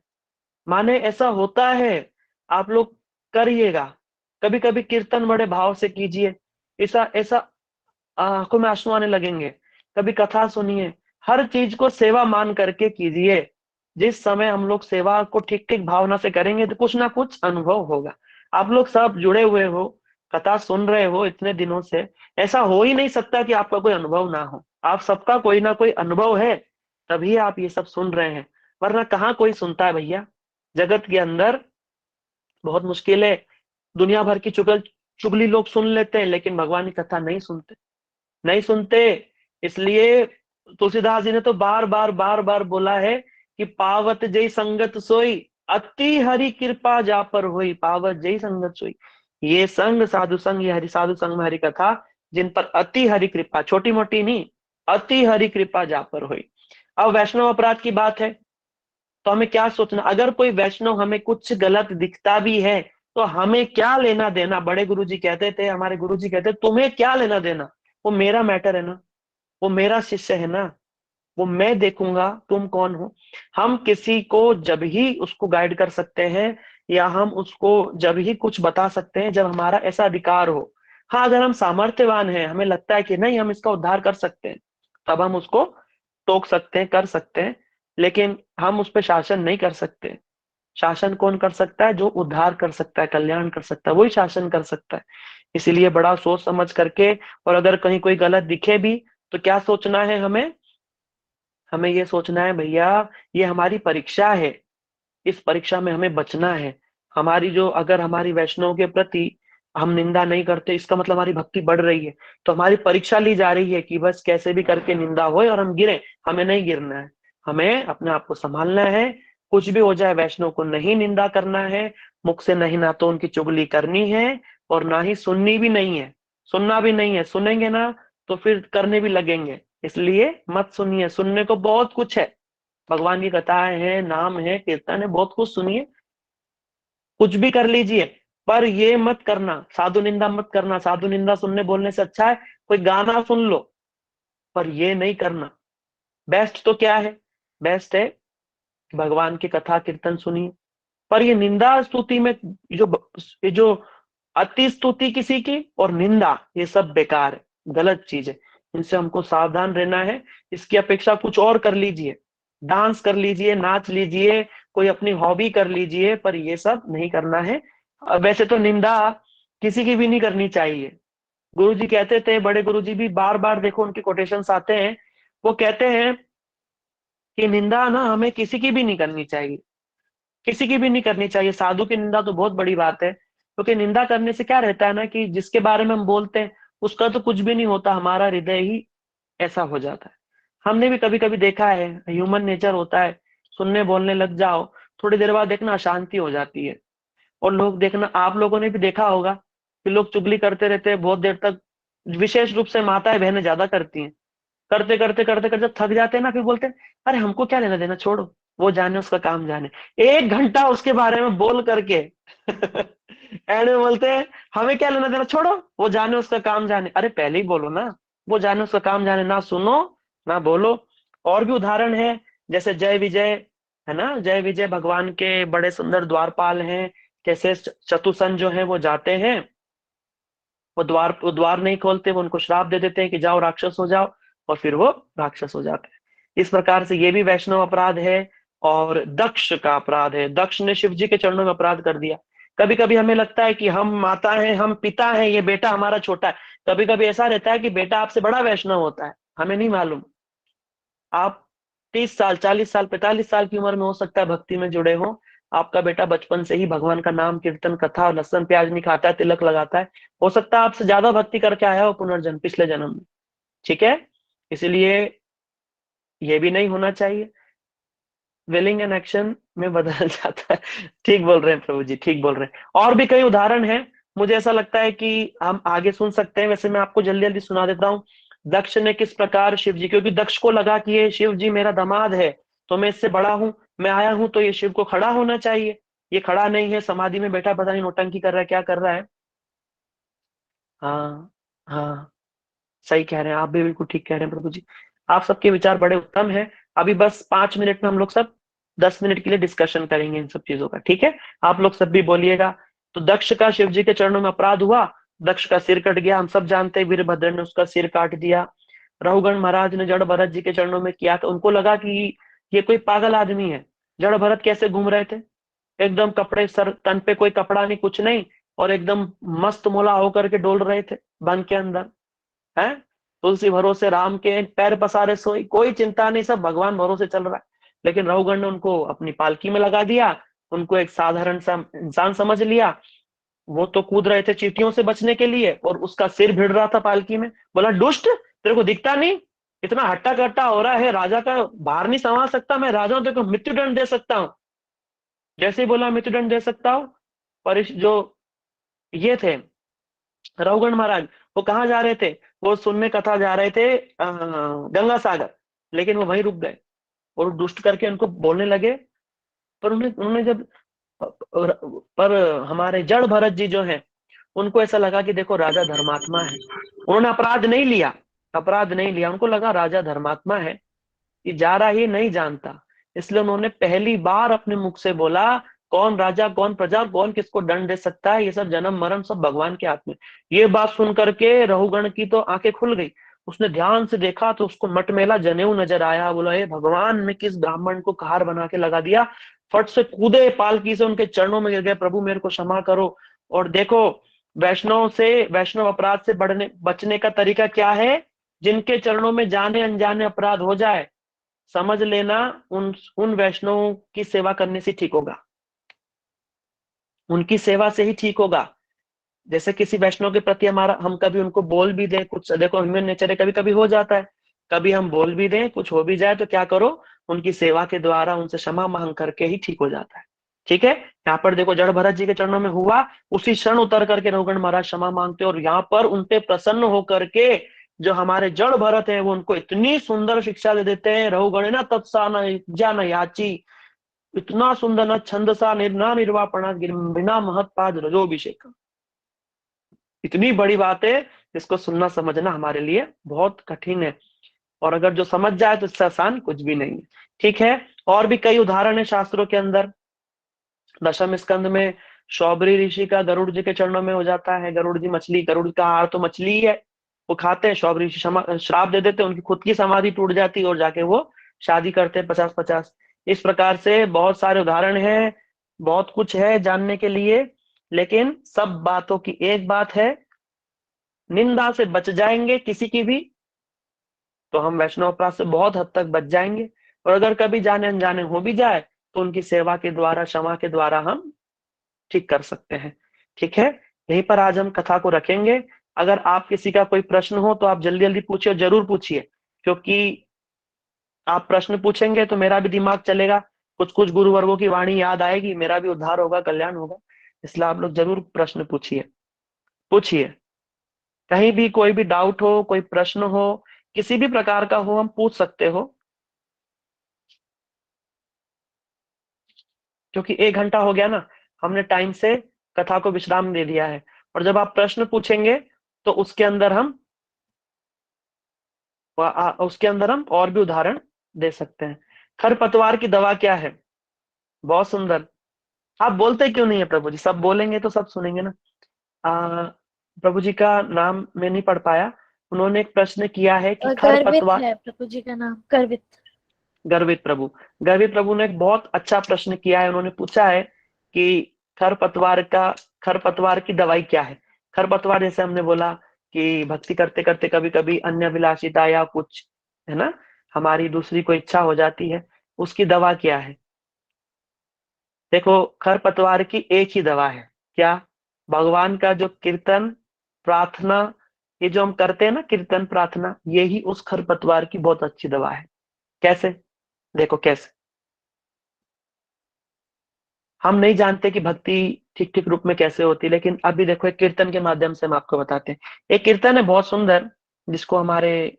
माने ऐसा होता है। आप लोग करिएगा, कभी कभी कीर्तन बड़े भाव से कीजिए, ऐसा ऐसा आंखों में आंसू आने लगेंगे। कभी कथा सुनिए, हर चीज को सेवा मान करके कीजिए। जिस समय हम लोग सेवा को ठीक ठीक भावना से करेंगे तो कुछ ना कुछ अनुभव होगा। आप लोग सब जुड़े हुए हो, कथा सुन रहे हो इतने दिनों से, ऐसा हो ही नहीं सकता कि आपका कोई अनुभव ना हो। आप सबका कोई ना कोई अनुभव है, तभी आप ये सब सुन रहे हैं, वरना कहाँ कोई सुनता है भैया। जगत के अंदर बहुत मुश्किल है, दुनिया भर की चुगली लोग सुन लेते हैं, लेकिन भगवान की कथा नहीं सुनते, नहीं सुनते। इसलिए तुलसीदास जी ने तो बार बार बोला है कि पावत जय संगत सोई, अति हरि कृपा जा पर होई, पावत जय संगत सोई। ये संग साधु संग, ये हरि साधु संग में हरि कथा, जिन पर अति हरि कृपा, छोटी मोटी नहीं, अति हरि कृपा जा पर हुई। अब वैष्णव अपराध की बात है, तो हमें क्या सोचना, अगर कोई वैष्णव हमें कुछ गलत दिखता भी है तो हमें क्या लेना देना। बड़े गुरुजी कहते थे, हमारे गुरुजी कहते, तुम्हें क्या लेना देना, वो मेरा मैटर है ना, वो मेरा शिष्य है ना, वो मैं देखूंगा तुम कौन हो। हम किसी को जब ही उसको गाइड कर सकते हैं, या हम उसको जब ही कुछ बता सकते हैं जब हमारा ऐसा अधिकार हो। हाँ, अगर हम सामर्थ्यवान हैं, हमें लगता है कि नहीं हम इसका उद्धार कर सकते हैं, तब हम उसको टोक सकते हैं, कर सकते हैं, लेकिन हम उस पर शासन नहीं कर सकते। शासन कौन कर सकता है? जो उद्धार कर सकता है, कल्याण कर सकता है, वही शासन कर सकता है। इसीलिए बड़ा सोच समझ करके, और अगर कहीं कोई गलत दिखे भी तो क्या सोचना है हमें? हमें ये सोचना है, भैया ये हमारी परीक्षा है, इस परीक्षा में हमें बचना है। हमारी जो, अगर हमारी वैष्णव के प्रति हम निंदा नहीं करते, इसका मतलब हमारी भक्ति बढ़ रही है, तो हमारी परीक्षा ली जा रही है कि बस कैसे भी करके निंदा होए और हम गिरे। हमें नहीं गिरना है, हमें अपने आप को संभालना है। कुछ भी हो जाए, वैष्णव को नहीं निंदा करना है, मुख से नहीं ना तो उनकी चुगली करनी है, और ना ही सुननी भी नहीं है, सुनना भी नहीं है। सुनेंगे ना तो फिर करने भी लगेंगे, इसलिए मत सुनिए। सुनने को बहुत कुछ है, भगवान की कथाएं हैं, नाम है, कीर्तन है, बहुत कुछ सुनिए, कुछ भी कर लीजिए, पर ये मत करना, साधु निंदा मत करना। साधु निंदा सुनने बोलने से अच्छा है कोई गाना सुन लो, पर ये नहीं करना। बेस्ट तो क्या है, बेस्ट है भगवान की कथा कीर्तन सुनिए। पर ये निंदा स्तुति में ये जो अति स्तुति किसी की और निंदा, ये सब बेकार है, गलत चीज है। इनसे हमको सावधान रहना है। इसकी अपेक्षा कुछ और कर लीजिए, डांस कर लीजिए, नाच लीजिए, कोई अपनी हॉबी कर लीजिए, पर ये सब नहीं करना है। वैसे तो निंदा किसी की भी नहीं करनी चाहिए। गुरुजी कहते थे, बड़े गुरुजी भी बार बार देखो उनके कोटेशंस आते हैं, वो कहते हैं कि निंदा ना हमें किसी की भी नहीं करनी चाहिए, किसी की भी नहीं करनी चाहिए। साधु की निंदा तो बहुत बड़ी बात है, क्योंकि निंदा करने से क्या रहता है ना कि जिसके बारे में हम बोलते हैं उसका तो कुछ भी नहीं होता, हमारा हृदय ही ऐसा हो जाता है। हमने भी कभी कभी देखा है, ह्यूमन नेचर होता है, सुनने बोलने लग जाओ, थोड़ी देर बाद देखना अशांति हो जाती है। और लोग देखना, आप लोगों ने भी देखा होगा कि लोग चुगली करते रहते हैं बहुत देर तक। विशेष रूप से माताएं बहनें ज्यादा करती हैं। करते करते करते करते थक जाते हैं ना, फिर बोलते हैं अरे हमको क्या लेना देना, छोड़ो, वो जाने उसका काम जाने। 1 घंटा उसके बारे में बोल करके एंड में बोलते हैं हमें क्या लेना देना, छोड़ो, वो जाने उसका काम जाने। अरे पहले ही बोलो ना, वो जाने उसका काम जाने, ना सुनो ना बोलो। और भी उदाहरण है, जैसे जय विजय है ना, जय विजय भगवान के बड़े सुंदर द्वारपाल हैं। कैसे चतुसन जो है वो जाते हैं, वो द्वार नहीं खोलते, वो उनको श्राप दे देते हैं कि जाओ राक्षस हो जाओ, और फिर वो राक्षस हो जाते हैं। इस प्रकार से ये भी वैष्णव अपराध है। और दक्ष का अपराध है, दक्ष ने शिव जी के चरणों में अपराध कर दिया। कभी कभी हमें लगता है कि हम माता हैं, हम पिता हैं, ये बेटा हमारा छोटा है। कभी कभी ऐसा रहता है कि बेटा आपसे बड़ा वैष्णव होता है, हमें नहीं मालूम। आप 30 साल 40 साल 45 साल की उम्र में हो सकता है भक्ति में जुड़े हो, आपका बेटा बचपन से ही भगवान का नाम कीर्तन कथा और लहसुन प्याज नहीं खाता है, तिलक लगाता है। हो सकता है आपसे ज्यादा भक्ति करके आया हो पुनर्जन्म, पिछले जन्म में। ठीक है, इसलिए ये भी नहीं होना चाहिए। विलिंग एंड एक्शन में बदल जाता है। ठीक बोल रहे हैं प्रभु जी, ठीक बोल रहे हैं। और भी कई उदाहरण हैं, मुझे ऐसा लगता है कि हम आगे सुन सकते हैं। वैसे मैं आपको जल्दी जल्दी सुना देता हूँ। दक्ष ने किस प्रकार शिव जी, क्योंकि दक्ष को लगा कि ये शिव जी मेरा दामाद है, तो मैं इससे बड़ा हूं, मैं आया हूं तो ये शिव को खड़ा होना चाहिए। ये खड़ा नहीं है, समाधि में बैठा, पता नहीं नौटंकी कर रहा है, क्या कर रहा है। हाँ हाँ, सही कह रहे हैं आप भी, बिल्कुल ठीक कह रहे हैं प्रभु जी। आप सबके विचार बड़े उत्तम हैं। अभी बस 5 मिनट में हम लोग सब 10 मिनट के लिए डिस्कशन करेंगे इन सब चीजों का, ठीक है। आप लोग सब भी बोलिएगा। तो दक्ष का शिव जी के चरणों में अपराध हुआ, दक्ष का सिर कट गया। हम सब जानते हैं वीरभद्र ने उसका सिर काट दिया। रघुगण महाराज ने जड़ भरत जी के चरणों में किया, तो उनको लगा कि ये कोई पागल आदमी है। जड़ भरत कैसे घूम रहे थे, एकदम कपड़े, सर तन पे कोई कपड़ा नहीं, कुछ नहीं, और एकदम मस्त मोला होकर के डोल रहे थे वन के अंदर है। तुलसी भरोसे राम के पैर पसारे सोई, कोई चिंता नहीं, सब भगवान भरोसे चल रहा है। लेकिन रघुगण ने उनको अपनी पालकी में लगा दिया, उनको एक साधारण सा इंसान समझ लिया। वो तो कूद रहे थे चींटियों से बचने के लिए, और उसका सिर भिड़ रहा था पालकी में। बोला दुष्ट, तेरे को दिखता नहीं, इतना हट्टा कट्टा हो रहा है, राजा का भार नहीं संभाल सकता, मैं राजा हूं, तेरे को मृत्यु दंड दे सकता हूँ। जैसे ही बोला मृत्यु दंड दे सकता हूँ, पर जो ये थे रघुगण महाराज, वो कहाँ जा रहे थे, वो सुनने कथा जा रहे थे गंगा सागर। लेकिन वो वहीं रुक गए और दुष्ट करके उनको बोलने लगे। पर उन्हें उन्होंने जब पर हमारे जड़ भरत जी जो है, उनको ऐसा लगा कि देखो राजा धर्मात्मा है। उन्होंने अपराध नहीं लिया, अपराध नहीं लिया, उनको लगा राजा धर्मात्मा है, ये जा रहा ही नहीं जानता। इसलिए उन्होंने पहली बार अपने मुख से बोला, कौन राजा कौन प्रजा, कौन किसको दंड दे सकता है, ये सब जन्म मरण सब भगवान के हाथ में। ये बात सुन करके रघुगण की तो आंखें खुल गई। उसने ध्यान से देखा तो उसको मटमेला जनेऊ नजर आया। बोला हे भगवान, मैं किस ब्राह्मण को कहार बना के लगा दिया। फट से कूदे पालकी से, उनके चरणों में गिर गए, प्रभु मेरे को क्षमा करो। और देखो वैष्णव अपराध से बचने का तरीका क्या है। जिनके चरणों में जाने अनजाने अपराध हो जाए, समझ लेना उन वैष्णवों की सेवा करने से ठीक होगा, उनकी सेवा से ही ठीक होगा। जैसे किसी वैष्णव के प्रति हमारा, हम कभी उनको बोल भी दें कुछ, देखो ह्यूमन नेचर है, कभी कभी हो जाता है, कभी हम बोल भी दें, कुछ हो भी जाए, तो क्या करो, उनकी सेवा के द्वारा उनसे क्षमा मांग करके ही ठीक हो जाता है। ठीक है, यहाँ पर देखो जड़ भरत जी के चरणों में हुआ, उसी क्षण उतर करके रघुगण महाराज क्षमा मांगते, और यहाँ पर उनपे प्रसन्न होकर के जो हमारे जड़ भरत है, वो उनको इतनी सुंदर शिक्षा दे देते हैं, रघुगण ना तत्सा न जान याची, इतना सुंदर न छंदसा निर्ना निर्वापणा बिना महत्पाद रजोभिषेक। इतनी बड़ी बात है, इसको सुनना समझना हमारे लिए बहुत कठिन है, और अगर जो समझ जाए तो इससे आसान कुछ भी नहीं है। ठीक है, और भी कई उदाहरण है शास्त्रों के अंदर। दशम स्कंद में शौबरी ऋषि का गरुड़ जी के चरणों में हो जाता है। गरुड़ जी मछली, गरुड़ का आहार तो मछली ही है, वो खाते हैं। शौबरी ऋषि श्राप दे देते, उनकी खुद की समाधि टूट जाती और जाके वो शादी करते हैं 50-50। इस प्रकार से बहुत सारे उदाहरण हैं, बहुत कुछ है जानने के लिए। लेकिन सब बातों की एक बात है, निंदा से बच जाएंगे किसी की भी तो हम वैष्णव अपराध से बहुत हद तक बच जाएंगे। और अगर कभी जाने अनजाने हो भी जाए तो उनकी सेवा के द्वारा, क्षमा के द्वारा हम ठीक कर सकते हैं। ठीक है, यहीं पर आज हम कथा को रखेंगे। अगर आप किसी का कोई प्रश्न हो तो आप जल्दी जल्दी पूछिए, जरूर पूछिए, क्योंकि आप प्रश्न पूछेंगे तो मेरा भी दिमाग चलेगा, कुछ कुछ गुरुवर्गों की वाणी याद आएगी, मेरा भी उद्धार होगा, कल्याण होगा। इसलिए आप लोग जरूर प्रश्न पूछिए, पूछिए। कहीं भी कोई भी डाउट हो, कोई प्रश्न हो, किसी भी प्रकार का हो, हम पूछ सकते हो, क्योंकि 1 घंटा हो गया ना, हमने टाइम से कथा को विश्राम दे दिया है। और जब आप प्रश्न पूछेंगे तो उसके अंदर हम और भी उदाहरण दे सकते हैं। खरपतवार की दवा क्या है? बहुत सुंदर। आप बोलते क्यों नहीं है प्रभु जी? सब बोलेंगे तो सब सुनेंगे ना। प्रभु जी का नाम मैं नहीं पढ़ पाया, उन्होंने एक प्रश्न किया है कि गर्वित खरपतवार। है प्रभु जी का नाम, गर्वित। गर्वित प्रभु, गर्वित प्रभु ने एक बहुत अच्छा प्रश्न किया है। उन्होंने पूछा है कि खरपतवार की दवाई क्या है? खरपतवार, जैसे हमने बोला कि भक्ति करते करते कभी कभी अन्य विलासिता या कुछ, है ना, हमारी दूसरी कोई इच्छा हो जाती है, उसकी दवा क्या है? देखो, खरपतवार की एक ही दवा है, क्या? भगवान का जो कीर्तन, प्रार्थना, ये जो हम करते हैं ना, कीर्तन प्रार्थना, यही उस खरपतवार की बहुत अच्छी दवा है। कैसे? देखो कैसे। हम नहीं जानते कि भक्ति ठीक ठीक रूप में कैसे होती, लेकिन अभी देखो एक कीर्तन के माध्यम से हम आपको बताते हैं। एक कीर्तन है बहुत सुंदर, जिसको हमारे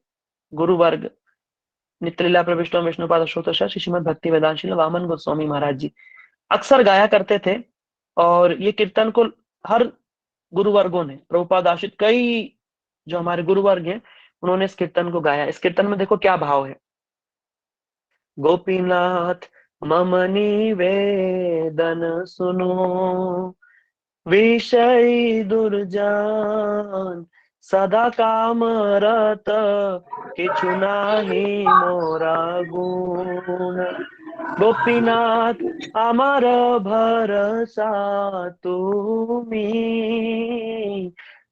गुरु वर्ग नित्यलीला प्रविष्टो विष्णुपाद अशोतोष श्री श्रीमद भक्ति वेदांत श्रील वामन गोस्वामी महाराज जी अक्सर गाया करते थे। और ये कीर्तन को हर गुरुवर्गों ने, प्रभुपाद आश्रित कई जो हमारे गुरुवर्ग हैं, उन्होंने इस कीर्तन को गाया। इस कीर्तन में देखो क्या भाव है। गोपीनाथ मम निवेदन सुनो, विषय दुर्जन सदा काम रत, किछु नाही मोरा गुण। गोपीनाथ আমার ভরসা তুমি,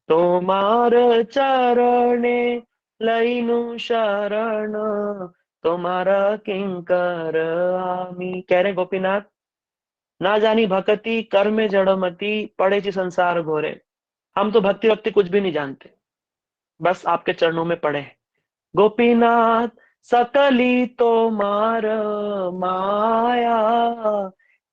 তোমার চরণে लईनु शरण, तुम्हारा किंकर आमी। कह रहे गोपीनाथ, ना जानी भक्ति कर में जड़मती, पड़े ची संसार घोरे। हम तो भक्ति भक्ति कुछ भी नहीं जानते, बस आपके चरणों में पड़े हैं। गोपीनाथ सकली तो मार माया,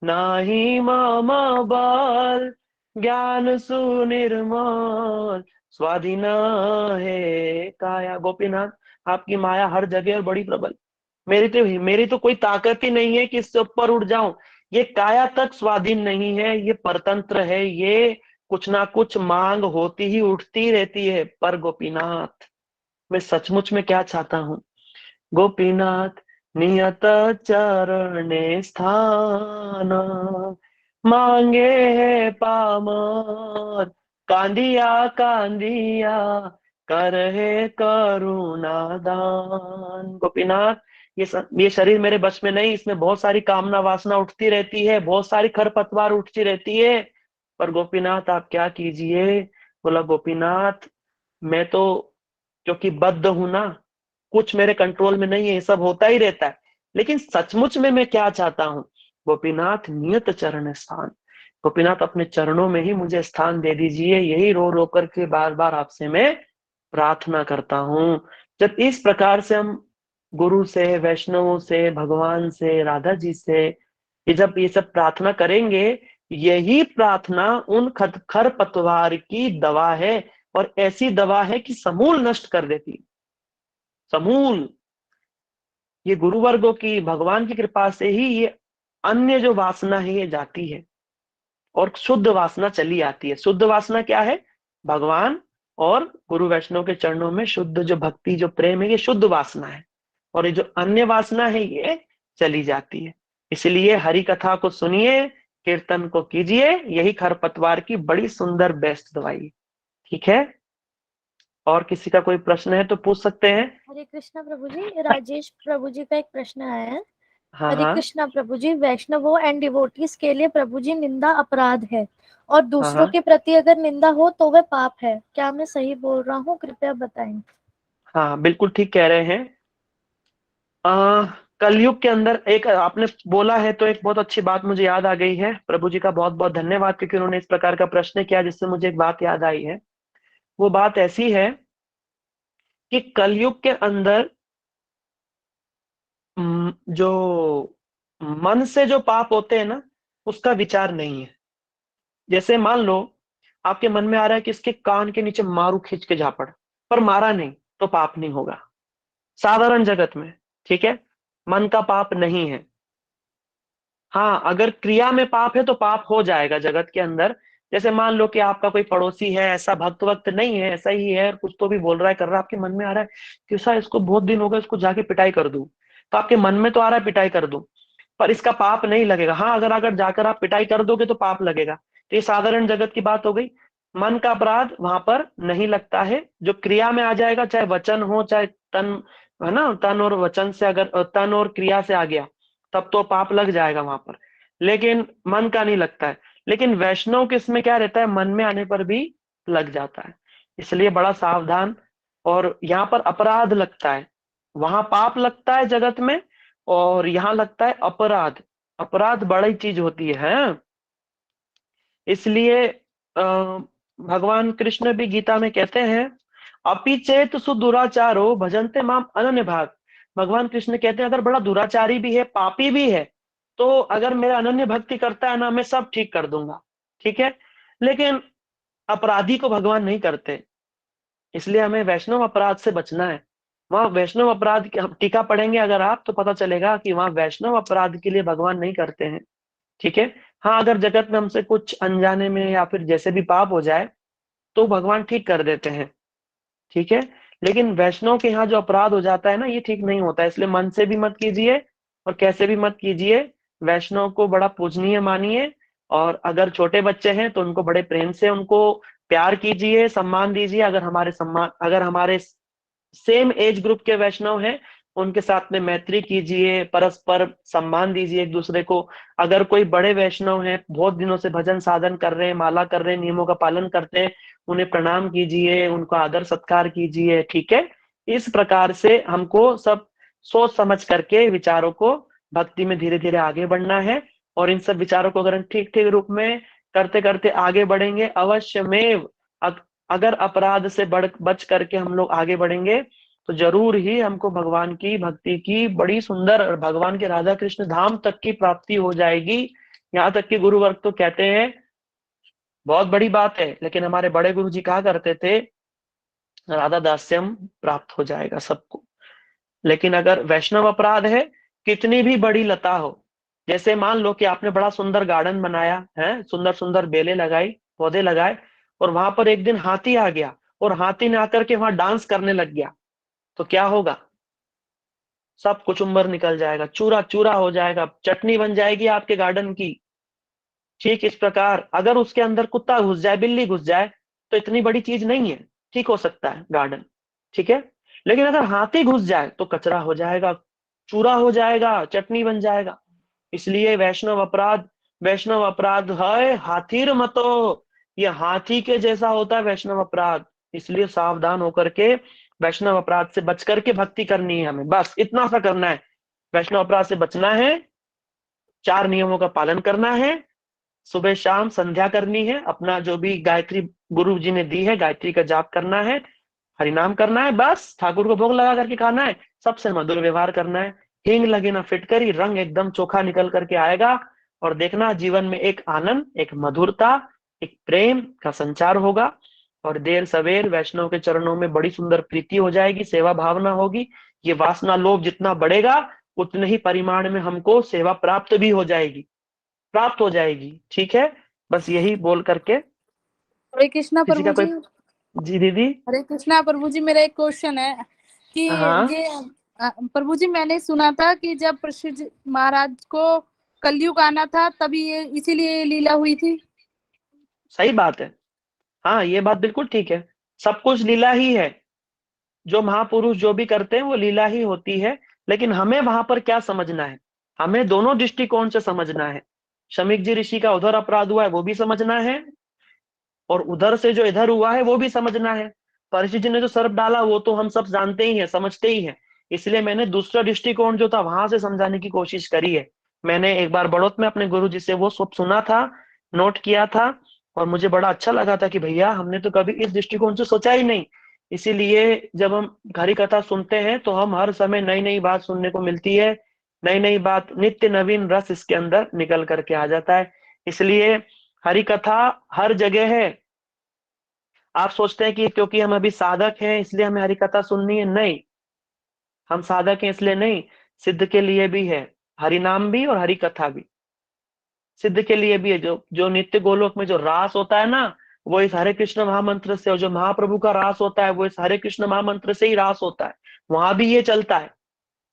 नाही मम बल, ज्ञान सुनिर्मल, स्वाधीन है काया। गोपीनाथ, आपकी माया हर जगह और बड़ी प्रबल। मेरी तो कोई ताकत ही नहीं है कि इससे ऊपर उठ जाऊं। ये काया तक स्वाधीन नहीं है, ये परतंत्र है, ये कुछ ना कुछ मांग होती ही उठती रहती है। पर गोपीनाथ, मैं सचमुच में क्या चाहता हूँ? गोपीनाथ नियत चरणे स्थान, मांगे है पामर, कांदिया कांदिया कर है करुणा दान। गोपीनाथ, ये शरीर मेरे बस में नहीं, इसमें बहुत सारी कामना वासना उठती रहती है, बहुत सारी खरपतवार उठती रहती है। पर गोपीनाथ आप क्या कीजिए? बोला गोपीनाथ, मैं तो क्योंकि बद्ध हूं ना, कुछ मेरे कंट्रोल में नहीं है, ये सब होता ही रहता है। लेकिन सचमुच में मैं क्या चाहता हूँ? गोपीनाथ नियत चरण स्थान, गोपीनाथ अपने चरणों में ही मुझे स्थान दे दीजिए, यही रो रो करके बार बार आपसे मैं प्रार्थना करता हूँ। जब इस प्रकार से हम गुरु से, वैष्णवों से, भगवान से, राधा जी से जब ये सब प्रार्थना करेंगे, यही प्रार्थना उन खरपतवार की दवा है। और ऐसी दवा है कि समूल नष्ट कर देती, समूल। ये गुरुवर्गों की, भगवान की कृपा से ही ये अन्य जो वासना है ये जाती है और शुद्ध वासना चली आती है। शुद्ध वासना क्या है? भगवान और गुरु वैष्णव के चरणों में शुद्ध जो भक्ति जो प्रेम है ये शुद्ध वासना है, और ये जो अन्य वासना है ये चली जाती है। इसलिए हरि कथा को सुनिए, कीर्तन को कीजिए, यही खरपतवार की बड़ी सुंदर बेस्ट दवाई। ठीक है, और किसी का कोई प्रश्न है तो पूछ सकते हैं। हरे कृष्णा प्रभु जी, राजेश प्रभु जी का एक प्रश्न आया है। हाँ हरे हाँ कृष्णा प्रभु जी, वैष्णवों एंड डिवोटीज के लिए प्रभु जी निंदा अपराध है और दूसरों हाँ के प्रति अगर निंदा हो तो वह पाप है, क्या मैं सही बोल रहा हूँ? कृपया बताएं। हाँ, बिल्कुल ठीक कह रहे हैं। कलयुग के अंदर एक आपने बोला है तो एक बहुत अच्छी बात मुझे याद आ गई है। प्रभु जी का बहुत बहुत धन्यवाद, क्योंकि उन्होंने इस प्रकार का प्रश्न किया जिससे मुझे एक बात याद आई है। वो बात ऐसी है कि कलयुग के अंदर जो मन से जो पाप होते हैं ना, उसका विचार नहीं है। जैसे मान लो आपके मन में आ रहा है कि इसके कान के नीचे मारू खींच के झापड़, पर मारा नहीं तो पाप नहीं होगा साधारण जगत में। ठीक है, मन का पाप नहीं है। हाँ, अगर क्रिया में पाप है तो पाप हो जाएगा जगत के अंदर। जैसे मान लो कि आपका कोई पड़ोसी है, ऐसा भक्त वक्त नहीं है, ऐसा ही है, कुछ तो भी बोल रहा है कर रहा है, आपके मन में आ रहा है कि ऐसा इसको बहुत दिन हो गए, इसको जाके पिटाई कर दूं, तो आपके मन में तो आ रहा है पिटाई कर दूं, पर इसका पाप नहीं लगेगा। हाँ, अगर अगर जाकर आप पिटाई कर दोगे तो पाप लगेगा। तो ये साधारण जगत की बात हो गई। मन का अपराध वहां पर नहीं लगता है। जो क्रिया में आ जाएगा, चाहे वचन हो चाहे तन, है ना, तन और वचन से, अगर तन और क्रिया से आ गया तब तो पाप लग जाएगा वहां पर, लेकिन मन का नहीं लगता है। लेकिन वैष्णव के इसमें क्या रहता है, मन में आने पर भी लग जाता है। इसलिए बड़ा सावधान। और यहाँ पर अपराध लगता है, वहां पाप लगता है जगत में, और यहाँ लगता है अपराध। अपराध बड़ी चीज होती है। इसलिए भगवान कृष्ण भी गीता में कहते हैं, अपि चेत सुदुराचारो भजन्ते माम अनन्य भाग। भगवान कृष्ण कहते हैं अगर बड़ा दुराचारी भी है, पापी भी है, तो अगर मेरा अनन्य भक्ति करता है ना, मैं सब ठीक कर दूंगा। ठीक है, लेकिन अपराधी को भगवान नहीं करते। इसलिए हमें वैष्णव अपराध से बचना है। वहां वैष्णव अपराध की हम टीका पढ़ेंगे अगर आप, तो पता चलेगा कि वहां वैष्णव अपराध के लिए भगवान नहीं करते हैं। ठीक है, हाँ, अगर जगत में हमसे कुछ अनजाने में या फिर जैसे भी पाप हो जाए तो भगवान ठीक कर देते हैं। ठीक है, लेकिन वैष्णव के यहाँ जो अपराध हो जाता है ना, ये ठीक नहीं होता है। इसलिए मन से भी मत कीजिए और कैसे भी मत कीजिए। वैष्णव को बड़ा पूजनीय मानिए, और अगर छोटे बच्चे हैं तो उनको बड़े प्रेम से उनको प्यार कीजिए, सम्मान दीजिए। अगर हमारे सेम एज ग्रुप के वैष्णव हैं, उनके साथ में मैत्री कीजिए, परस्पर सम्मान दीजिए एक दूसरे को। अगर कोई बड़े वैष्णव हैं, बहुत दिनों से भजन साधन कर रहे हैं, माला कर रहे हैं, नियमों का पालन करते हैं, उन्हें प्रणाम कीजिए, उनको आदर सत्कार कीजिए। ठीक है, इस प्रकार से हमको सब सोच समझ करके विचारों को भक्ति में धीरे धीरे आगे बढ़ना है। और इन सब विचारों को अगर हम ठीक ठीक रूप में करते करते आगे बढ़ेंगे, अवश्यमेव अगर अपराध से बच करके हम लोग आगे बढ़ेंगे तो जरूर ही हमको भगवान की भक्ति की बड़ी सुंदर, भगवान के राधा कृष्ण धाम तक की प्राप्ति हो जाएगी। यहाँ तक कि गुरु वर्ग तो कहते हैं, बहुत बड़ी बात है, लेकिन हमारे बड़े गुरु जी कहा करते थे राधा दास्यम प्राप्त हो जाएगा सबको। लेकिन अगर वैष्णव अपराध है, कितनी भी बड़ी लता हो, जैसे मान लो कि आपने बड़ा सुंदर गार्डन बनाया है, सुंदर सुंदर बेलें लगाई, पौधे लगाए, और वहां पर एक दिन हाथी आ गया और हाथी ने आकर के वहां डांस करने लग गया, तो क्या होगा? सब कुचुम्बर निकल जाएगा, चूरा चूरा हो जाएगा, चटनी बन जाएगी आपके गार्डन की। ठीक इस प्रकार अगर उसके अंदर कुत्ता घुस जाए, बिल्ली घुस जाए, तो इतनी बड़ी चीज नहीं है, ठीक हो सकता है गार्डन। ठीक है, लेकिन अगर हाथी घुस जाए तो कचरा हो जाएगा, चूरा हो जाएगा, चटनी बन जाएगा। इसलिए वैष्णव अपराध है हाथीर मतो, ये हाथी के जैसा होता है वैष्णव अपराध। इसलिए सावधान होकर के वैष्णव अपराध से बच करके भक्ति करनी है हमें, बस इतना सा करना है। वैष्णव अपराध से बचना है, 4 नियमों का पालन करना है, सुबह शाम संध्या करनी है, अपना जो भी गायत्री गुरु जी ने दी है गायत्री का जाप करना है, हरिनाम करना है, बस ठाकुर को भोग लगा करके खाना है, सबसे मधुर व्यवहार करना है। हींग लगे ना फिटकरी, रंग एकदम चोखा निकल करके आएगा, और देखना जीवन में एक आनंद, एक मधुरता, एक प्रेम का संचार होगा। और देर सवेर वैष्णव के चरणों में बड़ी सुंदर प्रीति हो जाएगी, सेवा भावना होगी। ये वासना लोभ जितना बढ़ेगा उतने ही परिमाण में हमको सेवा प्राप्त भी हो जाएगी। ठीक है, बस यही बोल करके हरे कृष्णा किसी का प्रभु कोई। जी। जी दीदी। हरे कृष्णा प्रभु जी, मेरा एक क्वेश्चन है कि हाँ ये प्रभु जी, मैंने सुना था कि जब परीक्षित जी महाराज को कलयुग आना था तभी ये इसीलिए ये लीला हुई थी। सही बात है। हाँ, ये बात बिल्कुल ठीक है। सब कुछ लीला ही है। जो महापुरुष जो भी करते हैं वो लीला ही होती है। लेकिन हमें वहां पर क्या समझना है, हमें दोनों दृष्टिकोण से समझना है। शमीक जी ऋषि का उधर अपराध हुआ है वो भी समझना है, और उधर से जो इधर हुआ है वो भी समझना है। परीक्षित जी ने जो सर्प डाला वो तो हम सब जानते ही हैं, समझते ही हैं। इसलिए मैंने दूसरा दृष्टिकोण जो था वहां से समझाने की कोशिश करी है। मैंने एक बार बड़ौत में अपने गुरु जी से वो सब सुना था, नोट किया था, और मुझे बड़ा अच्छा लगा था कि भैया हमने तो कभी इस दृष्टिकोण से सोचा ही नहीं। इसीलिए जब हम हरि कथा सुनते हैं तो हम हर समय नई नई बात सुनने को मिलती है, नई नई बात, नित्य नवीन रस इसके अंदर निकल करके आ जाता है। इसलिए हरि कथा हर जगह है। आप सोचते हैं कि क्योंकि हम अभी साधक हैं इसलिए हमें हरि कथा सुननी है, नहीं। हम साधक हैं इसलिए नहीं, सिद्ध के लिए भी है। हरि नाम भी और हरि कथा भी सिद्ध के लिए भी है। जो जो नित्य गोलोक में जो रास होता है ना, वो इस हरे कृष्ण महामंत्र से, और जो महाप्रभु का रास होता है वो इस हरे कृष्ण महामंत्र से ही रास होता है। वहां भी ये चलता है,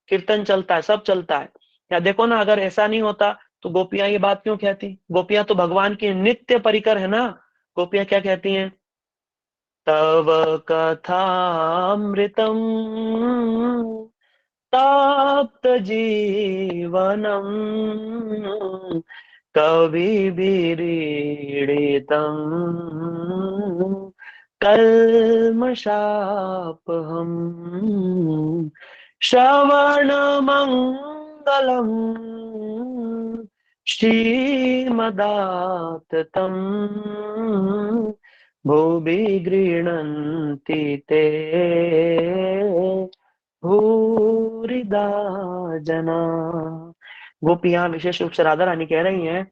कीर्तन चलता है, सब चलता है। या देखो ना, अगर ऐसा नहीं होता तो गोपियां ये बात क्यों कहती? गोपियां तो भगवान की नित्य परिकर है ना। गोपियां क्या कहती हैं? तव कथामृतम ताप्त जीवनम कविभिरीडितम् कल्मषापहम् श्रवणमङ्गलम् श्रीमदाततम् भुवि गृह्णन्ति ते भूरिदा जना। गोपियां विशेष रूप से राधा रानी कह रही हैं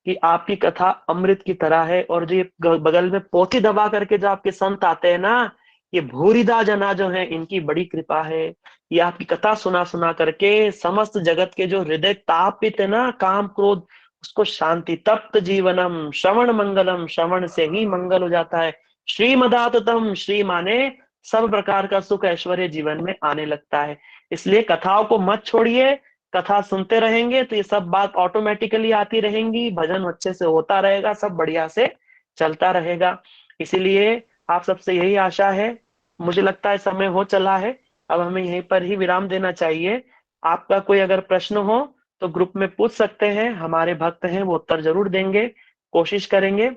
कि आपकी कथा अमृत की तरह है, और जो ये बगल में पोथी दबा करके जो आपके संत आते हैं ना, ये भूरिदा जना जो है, इनकी बड़ी कृपा है। ये आपकी कथा सुना सुना करके समस्त जगत के जो हृदय तापित है ना, काम क्रोध, उसको शांति, तप्त जीवनम श्रवण मंगलम, श्रवण से ही मंगल हो जाता है। श्रीमदाततम, श्री माने सब प्रकार का सुख ऐश्वर्य जीवन में आने लगता है। इसलिए कथाओं को मत छोड़िए, कथा सुनते रहेंगे तो ये सब बात ऑटोमेटिकली आती रहेंगी, भजन अच्छे से होता रहेगा, सब बढ़िया से चलता रहेगा। इसीलिए आप सबसे यही आशा है। मुझे लगता है समय हो चला है, अब हमें यहीं पर ही विराम देना चाहिए। आपका कोई अगर प्रश्न हो तो ग्रुप में पूछ सकते हैं, हमारे भक्त हैं वो उत्तर जरूर देंगे, कोशिश करेंगे।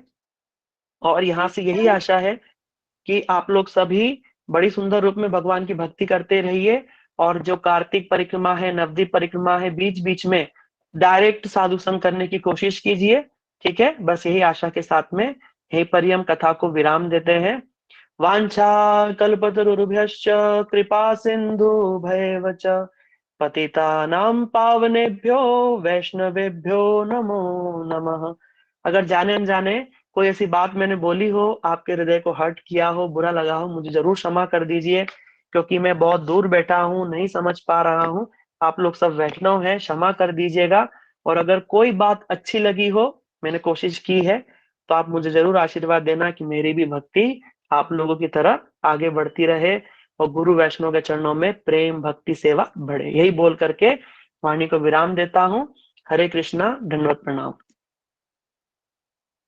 और यहाँ से यही आशा है कि आप लोग सभी बड़ी सुंदर रूप में भगवान की भक्ति करते रहिए। और जो कार्तिक परिक्रमा है, नवदीप परिक्रमा है, बीच बीच में डायरेक्ट साधु संग करने की कोशिश कीजिए। ठीक है, बस यही आशा के साथ में यहीं पर ही हम कथा को विराम देते हैं। वांछा कल्पतरुभ्यश्च कृपा सिंधु भैव च पतितानां पावनेभ्यो वैष्णवेभ्यो नमो नमः। अगर जाने अनजाने कोई ऐसी बात मैंने बोली हो, आपके हृदय को हर्ट किया हो, बुरा लगा हो, मुझे जरूर क्षमा कर दीजिए, क्योंकि मैं बहुत दूर बैठा हूँ, नहीं समझ पा रहा हूँ। आप लोग सब वैष्णव हैं, क्षमा कर दीजिएगा। और अगर कोई बात अच्छी लगी हो, मैंने कोशिश की है, तो आप मुझे जरूर आशीर्वाद देना कि मेरी भी भक्ति आप लोगों की तरह आगे बढ़ती रहे, और गुरु वैष्णव के चरणों में प्रेम भक्ति सेवा बढ़े। यही बोल करके वाणी को विराम देता हूँ। हरे कृष्णा, धन्यवाद, प्रणाम।